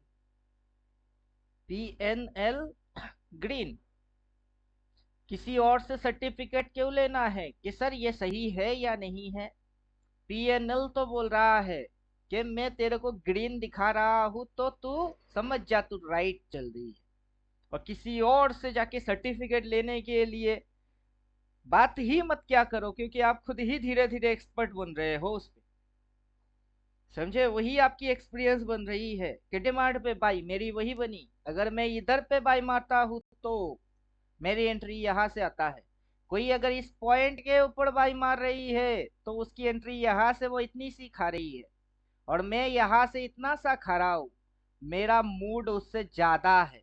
पीएनएल ग्रीन, किसी और से सर्टिफिकेट क्यों लेना है कि सर ये सही है या नहीं है? पीएनएल तो बोल रहा है कि मैं तेरे को ग्रीन दिखा रहा हूं तो तू समझ जा, तू राइट चल रही है। और किसी और से जाके सर्टिफिकेट लेने के लिए बात ही मत क्या करो, क्योंकि आप खुद ही धीरे धीरे एक्सपर्ट बन रहे हो उस पे, समझे? वही आपकी एक्सपीरियंस बन रही है कि डिमांड पे बाई मेरी वही बनी, अगर मैं इधर पे बाई मारता हूं तो मेरी एंट्री यहां से आता है। कोई अगर इस पॉइंट के ऊपर बाई मार रही है तो उसकी एंट्री यहां से वो इतनी सी खा रही है, और मैं यहां से इतना सा खा रहा हूं, मेरा मूड उससे ज्यादा है,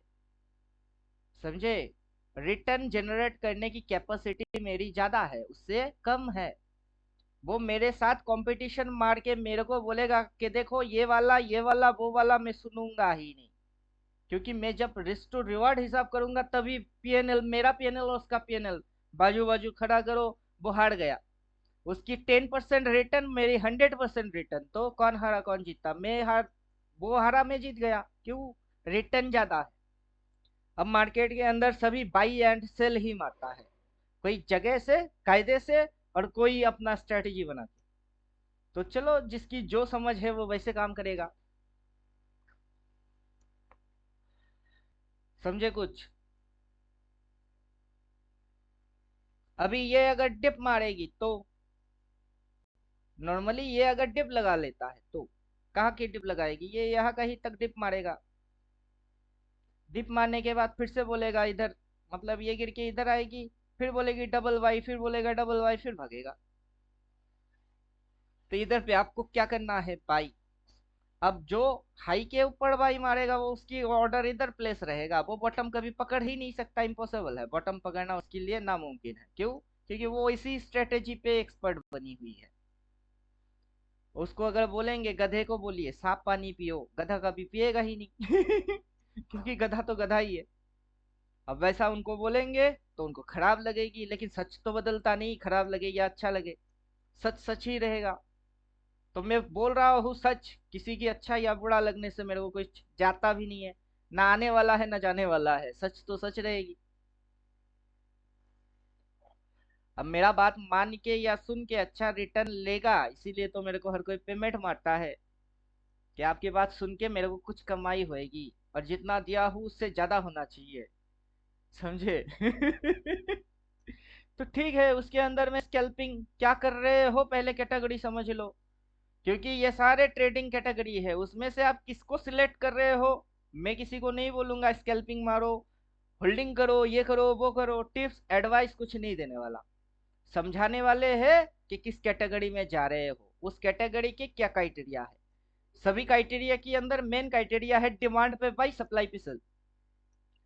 समझे? रिटर्न जनरेट करने की कैपेसिटी मेरी ज्यादा है, उससे कम है। वो मेरे साथ कंपटीशन मार के मेरे को बोलेगा कि देखो ये वाला वो वाला मैं सुनूंगा ही नहीं, क्योंकि मैं जब रिस्क टू रिवार्ड हिसाब करूंगा तभी पीएनएल, मेरा पीएनएल और उसका पीएनएल बाजू बाजू खड़ा करो, वो हार गया, उसकी 10% रिटर्न, मेरी 100% रिटर्न, तो कौन हारा कौन जीता? मैं हार, वो हारा मैं जीत गया, क्यों? रिटर्न ज्यादा है। अब मार्केट के अंदर सभी बाई एंड सेल ही मारता है, कोई जगह से, कायदे से, और कोई अपना स्ट्रेटेजी बना के। तो चलो, जिसकी जो समझ है वो वैसे काम करेगा। समझे कुछ? अभी ये अगर डिप मारेगी तो, नॉर्मली ये अगर डिप लगा लेता है तो कहाँ की डिप लगाएगी? ये यहाँ कहीं तक डिप मारेगा। डिप मारने के बाद फिर से बोलेगा इधर, मतलब ये गिर के इधर आएगी, फिर बोलेगी डबल वाई, फिर बोलेगा डबल वाई, फिर भागेगा। तो इधर पे आपको क्या करना है? बाई। अब जो हाई के ऊपर बाई मारेगा वो, उसकी ऑर्डर इधर प्लेस रहेगा, वो बॉटम कभी पकड़ ही नहीं सकता, इम्पॉसिबल है, बॉटम पकड़ना उसके लिए नामुमकिन है। क्यों? क्योंकि वो इसी स्ट्रेटेजी पे एक्सपर्ट बनी हुई है। उसको अगर बोलेंगे, गधे को बोलिए साफ पानी पियो, गधा कभी पिएगा ही नहीं क्योंकि गधा तो गधा ही है। अब वैसा उनको बोलेंगे तो उनको खराब लगेगी, लेकिन सच तो बदलता नहीं, खराब लगे या अच्छा लगे, सच सच ही रहेगा। तो मैं बोल रहा हूँ सच, किसी की अच्छा या बुरा लगने से मेरे को कुछ जाता भी नहीं है, ना आने वाला है ना जाने वाला है, सच तो सच रहेगी। अब मेरा बात मान के या सुन के अच्छा रिटर्न लेगा, इसीलिए तो मेरे को हर कोई पेमेंट मारता है कि आपकी बात सुन के मेरे को कुछ कमाई होएगी, और जितना दिया हूँ उससे ज्यादा होना चाहिए। समझे? तो ठीक है, उसके अंदर में स्कैल्पिंग क्या कर रहे हो पहले कैटेगरी समझ लो, क्योंकि ये सारे ट्रेडिंग कैटेगरी है, उसमें से आप किसको सिलेक्ट कर रहे हो। मैं किसी को नहीं बोलूंगा स्कैल्पिंग मारो, होल्डिंग करो, ये करो वो करो, टिप्स एडवाइस कुछ नहीं देने वाला। समझाने वाले हैं कि किस कैटेगरी में जा रहे हो, उस कैटेगरी के क्या क्राइटेरिया है। सभी क्राइटेरिया के अंदर मेन क्राइटेरिया है डिमांड पे बाई, सप्लाई पे सेल।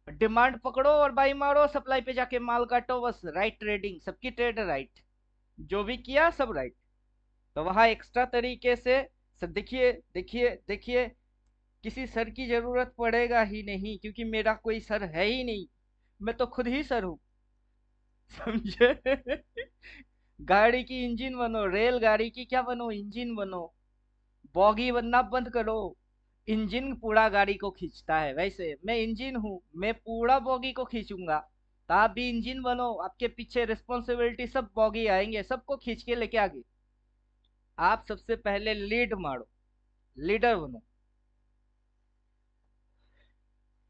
डिमांड पकड़ो और बाई मारो, सप्लाई पे जाके माल काटो, बस राइट ट्रेडिंग, सबकी ट्रेड राइट, जो भी किया सब राइट। तो वहां एक्स्ट्रा तरीके से सब देखिए देखिए देखिए, किसी सर की जरूरत पड़ेगा ही नहीं, क्योंकि मेरा कोई सर है ही नहीं, मैं तो खुद ही सर हूं। समझे? गाड़ी की इंजन बनो, रेलगाड़ी की क्या बनो, इंजन बनो। बॉगी बनना बंद करो, इंजन पूरा गाड़ी को खींचता है, वैसे मैं इंजन हूँ, मैं पूरा बॉगी को खींचूंगा। तो आप भी इंजन बनो, आपके पीछे रिस्पॉन्सिबिलिटी सब बॉगी आएंगे, सबको खींच के लेके आगे। आप सबसे पहले लीड मारो, लीडर बनो।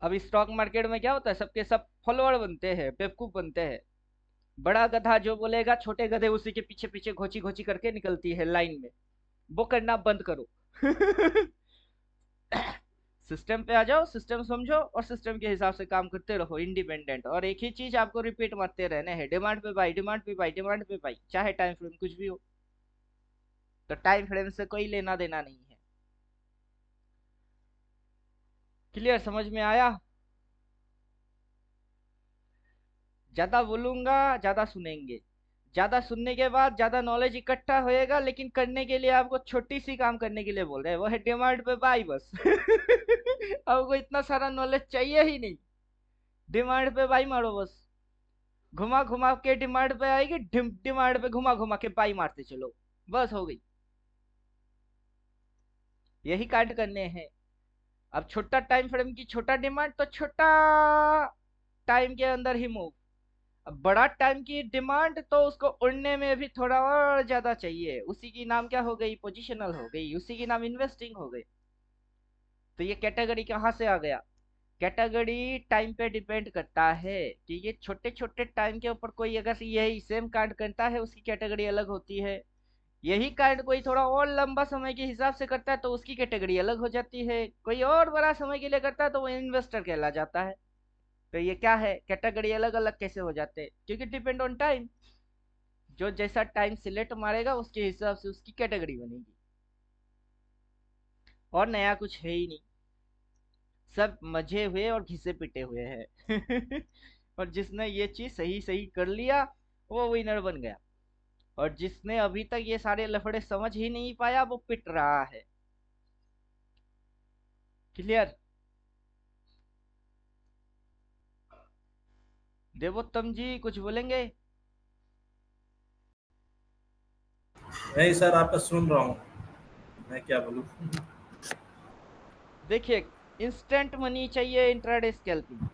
अब स्टॉक मार्केट में क्या होता है, सबके सब फॉलोअर बनते हैं, बेवकूफ बनते हैं। बड़ा गधा जो बोलेगा, छोटे गधे उसी के पीछे पीछे घोची घोची करके निकलती है लाइन में। वो करना बंद करो सिस्टम पे आ जाओ, सिस्टम समझो और सिस्टम के हिसाब से काम करते रहो, इंडिपेंडेंट। और एक ही चीज आपको रिपीट मारते रहने हैं, डिमांड पे बाई, डिमांड पे बाई, डिमांड पे बाई, चाहे टाइम फ्रेम कुछ भी हो। तो टाइम फ्रेम से कोई लेना देना नहीं है। क्लियर? समझ में आया? ज्यादा बोलूंगा ज्यादा सुनेंगे, ज्यादा सुनने के बाद ज्यादा नॉलेज इकट्ठा होएगा, लेकिन करने के लिए आपको छोटी सी काम करने के लिए बोल रहे हैं, वो है डिमांड पे बाई, बस आपको इतना सारा नॉलेज चाहिए ही नहीं, डिमांड पे बाई मारो बस। घुमा घुमा के डिमांड पे आएगी, डिमांड पे घुमा घुमा के बाई मारते चलो, बस हो गई। यही कांड करने हैं। अब छोटा टाइम फ्रेम की छोटा डिमांड, तो छोटा टाइम के अंदर ही मूव। अब बड़ा टाइम की डिमांड, तो उसको उड़ने में भी थोड़ा और ज्यादा चाहिए, उसी की नाम क्या हो गई, पोजिशनल हो गई, उसी की नाम इन्वेस्टिंग हो गई। तो ये कैटेगरी कहाँ से आ गया? कैटेगरी टाइम पे डिपेंड करता है कि ये छोटे छोटे टाइम के ऊपर कोई अगर यही सेम कांड करता है, उसकी कैटेगरी अलग होती है। यही कांड कोई थोड़ा और लंबा समय के हिसाब से करता है तो उसकी कैटेगरी अलग हो जाती है, कोई और बड़ा समय के लिए करता है तो वो इन्वेस्टर कहला जाता है। तो ये क्या है, कैटेगरी अलग अलग कैसे हो जाते हैं? क्योंकि डिपेंड ऑन टाइम, जो जैसा टाइम सिलेक्ट मारेगा उसके हिसाब से उसकी कैटेगरी बनेगी, और नया कुछ है ही नहीं। सब मजे हुए और घिसे पिटे हुए हैं और जिसने ये चीज सही सही कर लिया वो विनर बन गया। और जिसने अभी तक ये सारे लफड़े समझ ही नहीं पाया वो पिट रहा है। क्लियर? देवोत्तम जी कुछ बोलेंगे? नहीं सर, आपका सुन रहा हूँ, मैं क्या बोलूँ। देखिए, इंस्टेंट मनी चाहिए इंट्राडे स्कैल्पिंग,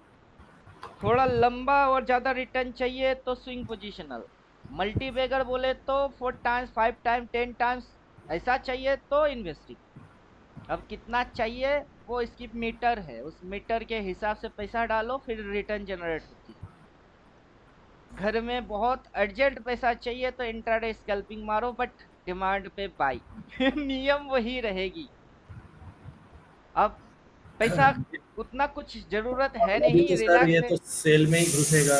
थोड़ा लंबा और ज्यादा रिटर्न चाहिए तो स्विंग पोजिशनल, मल्टी बैगर बोले तो 4 टाइम्स 5 टाइम्स 10 टाइम्स ऐसा चाहिए तो इन्वेस्टिंग। अब कितना चाहिए वो इसकी मीटर है, उस मीटर के हिसाब से पैसा डालो फिर रिटर्न जनरेट होती है। घर में बहुत अर्जेंट पैसा चाहिए तो इंट्राडे स्कैल्पिंग मारो, बट डिमांड पे बाई नियम वही रहेगी। अब पैसा उतना कुछ जरूरत है अभी नहीं, तो सर रिलैक्स ये है। तो सेल में ही घुसेगा।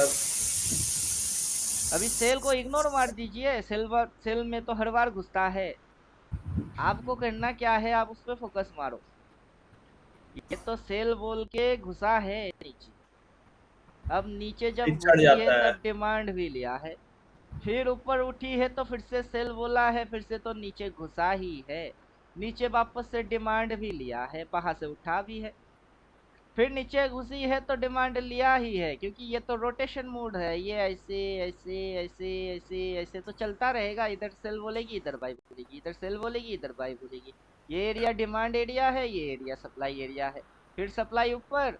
अभी सेल को इग्नोर मार दीजिए, सेल में तो हर बार घुसता है। आपको करना क्या है, आप उस पर फोकस मारो। ये तो सेल बोल के घुसा है नीचे, अब नीचे जब फिर चढ़ घुसी है जाता है। तब डिमांड भी लिया है, फिर ऊपर उठी है तो फिर से सेल बोला है, फिर से तो नीचे घुसा ही है, नीचे वापस से डिमांड भी लिया है, वहां से उठा भी है, फिर नीचे घुसी है तो डिमांड लिया ही है, क्योंकि ये तो रोटेशन मोड है। ये ऐसे ऐसे ऐसे ऐसे ऐसे तो चलता रहेगा, इधर सेल बोलेगी इधर बाई बोलेगी, इधर सेल बोलेगी इधर बाई बोलेगी। ये एरिया डिमांड एरिया है, ये एरिया सप्लाई एरिया है, फिर सप्लाई ऊपर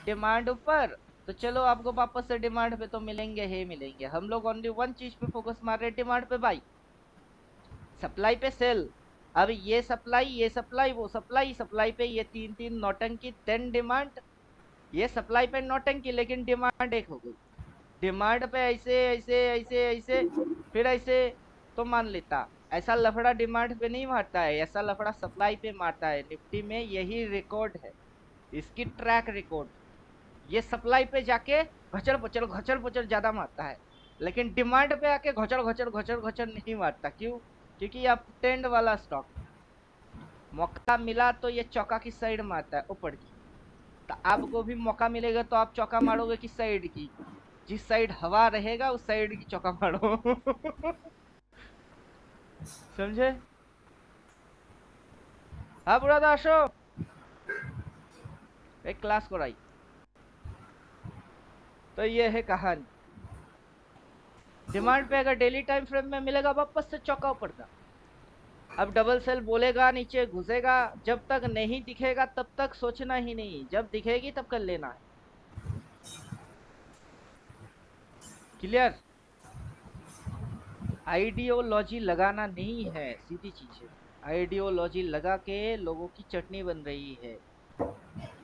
डिमांड ऊपर। तो चलो आपको वापस से डिमांड पे तो मिलेंगे ही मिलेंगे। हम लोग ओनली वन चीज पे फोकस मार रहे हैं, डिमांड पे बाई, सप्लाई पे सेल। अब ये सप्लाई वो सप्लाई, सप्लाई पे ये तीन तीन नौटंकी, देन डिमांड। ये सप्लाई पे नौटंकी लेकिन डिमांड एक हो गई, डिमांड पे ऐसे ऐसे ऐसे ऐसे फिर ऐसे। तो मान लेता ऐसा लफड़ा डिमांड पे नहीं मारता है, ऐसा लफड़ा सप्लाई पे मारता है। निफ्टी में यही रिकॉर्ड है, इसकी ट्रैक रिकॉर्ड। ये सप्लाई पे जाके घचर पचर ज्यादा मारता है, लेकिन डिमांड पे आके घचर घचर नहीं मारता। क्यों? क्योंकि आप ट्रेंड वाला स्टॉक, मौका मिला तो ये चौका की साइड मारता है ऊपर की। तो आपको भी मौका मिलेगा तो आप चौका मारोगे किस साइड की? जिस साइड हवा रहेगा उस साइड की चौका मारो समझे? हाँ बुरा दाशो, एक क्लास कराई। तो ये है कहानी। डिमांड पे अगर डेली टाइम फ्रेम में मिलेगा वापस से चौका ऊपर का। अब डबल सेल बोलेगा नीचे घुसेगा, जब तक नहीं दिखेगा तब तक सोचना ही नहीं, जब दिखेगी तब कर लेना है। क्लियर? आइडियोलॉजी लगाना नहीं है, सीधी चीज है। आइडियोलॉजी लगा के लोगों की चटनी बन रही है।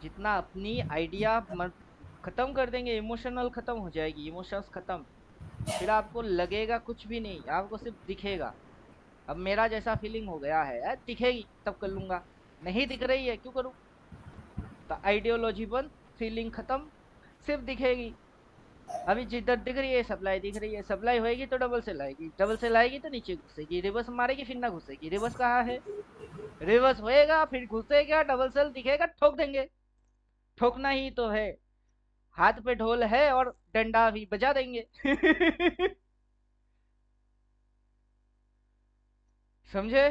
जितना अपनी आइडिया खत्म कर देंगे, इमोशनल खत्म हो जाएगी, इमोशंस खत्म, फिर आपको लगेगा कुछ भी नहीं, आपको सिर्फ दिखेगा। अब मेरा जैसा फीलिंग हो गया है, दिखेगी तब कर लूंगा, नहीं दिख रही है क्यों करूं? तो आइडियोलॉजी बंद, फीलिंग खत्म, सिर्फ दिखेगी। अभी जिधर दिख रही है सप्लाई दिख रही है, सप्लाई होएगी तो डबल सेल आएगी, डबल सेल आएगी तो नीचे घुसेगी, रिवर्स मारेगी फिर ना घुसेगी। रिवर्स कहाँ है? रिवर्स होएगा फिर घुसेगा, डबल सेल दिखेगा ठोक देंगे। ठोकना ही तो है, हाथ पे ढोल है और डंडा भी बजा देंगे समझे?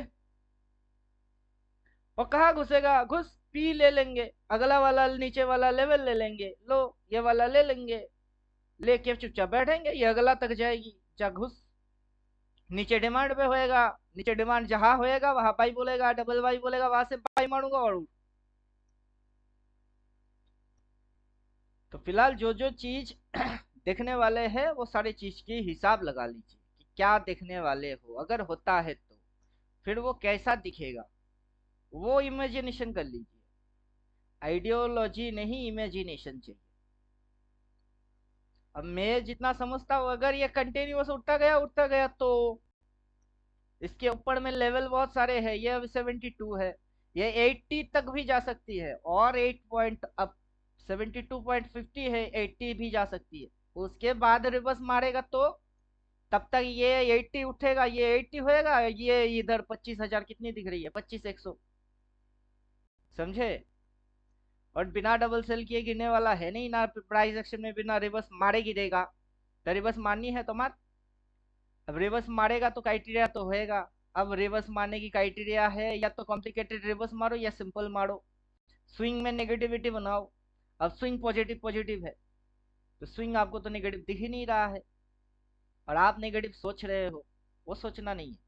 और कहाँ घुसेगा? घुस पी ले लेंगे, अगला वाला नीचे वाला लेवल ले लेंगे, लो ये वाला ले लेंगे, लेके चुपचाप बैठेंगे, ये अगला तक जाएगी, जा घुस। नीचे डिमांड पे होएगा, नीचे डिमांड जहां होएगा वहां बाई बोलेगा, डबल बाई बोलेगा, वहां से बाई मारूंगा और तो फिलहाल जो जो चीज देखने वाले हैं वो सारी चीज की हिसाब लगा लीजिए कि क्या देखने वाले हो। अगर होता है तो फिर वो कैसा दिखेगा वो इमेजिनेशन कर लीजिए। आइडियोलॉजी नहीं, इमेजिनेशन चाहिए। अब मैं जितना समझता हूँ, अगर ये कंटिन्यूअस उठता गया तो इसके ऊपर में लेवल बहुत सारे हैं। ये अभी 72 है, ये 80 तक भी जा सकती है, और 8 पॉइंट अब 72.50 है, 80 भी जा सकती है। उसके बाद रिवर्स मारेगा तो तब तक ये 80 उठेगा, ये 80 होएगा, ये इधर 25,000 कितनी दिख रही है? 25,100। समझे? और बिना डबल सेल किए गिरने वाला है नहीं ना, प्राइस एक्शन में बिना रिवर्स मारे गिरेगा। तो रिवर्स मारनी है तो मार, अब रिवर्स मारेगा तो क्राइटेरिया तो होएगा। अब रिवर्स मारने की क्राइटेरिया है या तो कॉम्प्लिकेटेड रिवर्स मारो या सिंपल मारो। स्विंग में नेगेटिविटी बनाओ। अब स्विंग पॉजिटिव पॉजिटिव है तो स्विंग आपको तो नेगेटिव दिख ही नहीं रहा है और आप नेगेटिव सोच रहे हो, वो सोचना नहीं है।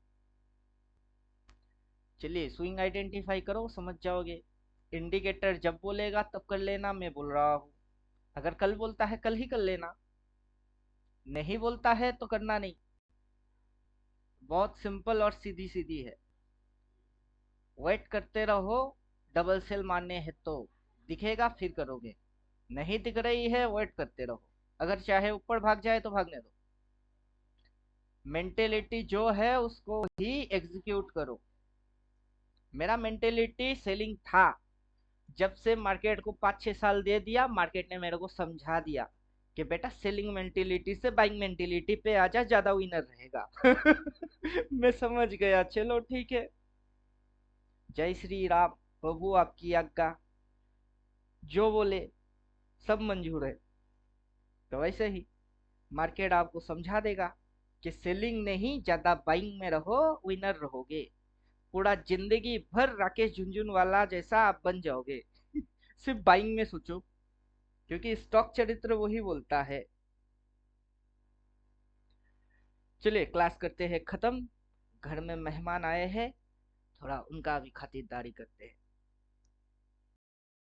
चलिए स्विंग आइडेंटिफाई करो, समझ जाओगे। इंडिकेटर जब बोलेगा तब कर लेना, मैं बोल रहा हूँ। अगर कल बोलता है कल ही कर लेना, नहीं बोलता है तो करना नहीं। बहुत सिंपल और सीधी सीधी है। वेट करते रहो, डबल सेल मारने है तो दिखेगा फिर करोगे, नहीं दिख रही है वेट करते रहो। अगर चाहे ऊपर भाग जाए तो भागने दो। मेंटेलिटी जो है उसको ही एग्जीक्यूट करो। मेरा मेंटेलिटी सेलिंग था। जब से मार्केट को 5-6 साल दे दिया, मार्केट ने मेरे को समझा दिया कि बेटा सेलिंग मेंटेलिटी से बाइंग मेंटेलिटी पे आजा, ज्यादा विनर रहेगा। मैं समझ गया, चलो ठीक है। जय श्री राम। प्रभु आपकी आज्ञा, जो बोले सब मंजूर है। तो वैसे ही मार्केट आपको समझा देगा कि सेलिंग नहीं, ज्यादा बाइंग में रहो, विनर रहोगे। पूरा जिंदगी भर राकेश झुनझुनवाला जैसा आप बन जाओगे। सिर्फ बाइंग में सोचो, क्योंकि स्टॉक चरित्र वही बोलता है। चलिए क्लास करते हैं खत्म। घर में मेहमान आए हैं, थोड़ा उनका भी खातिरदारी करते हैं।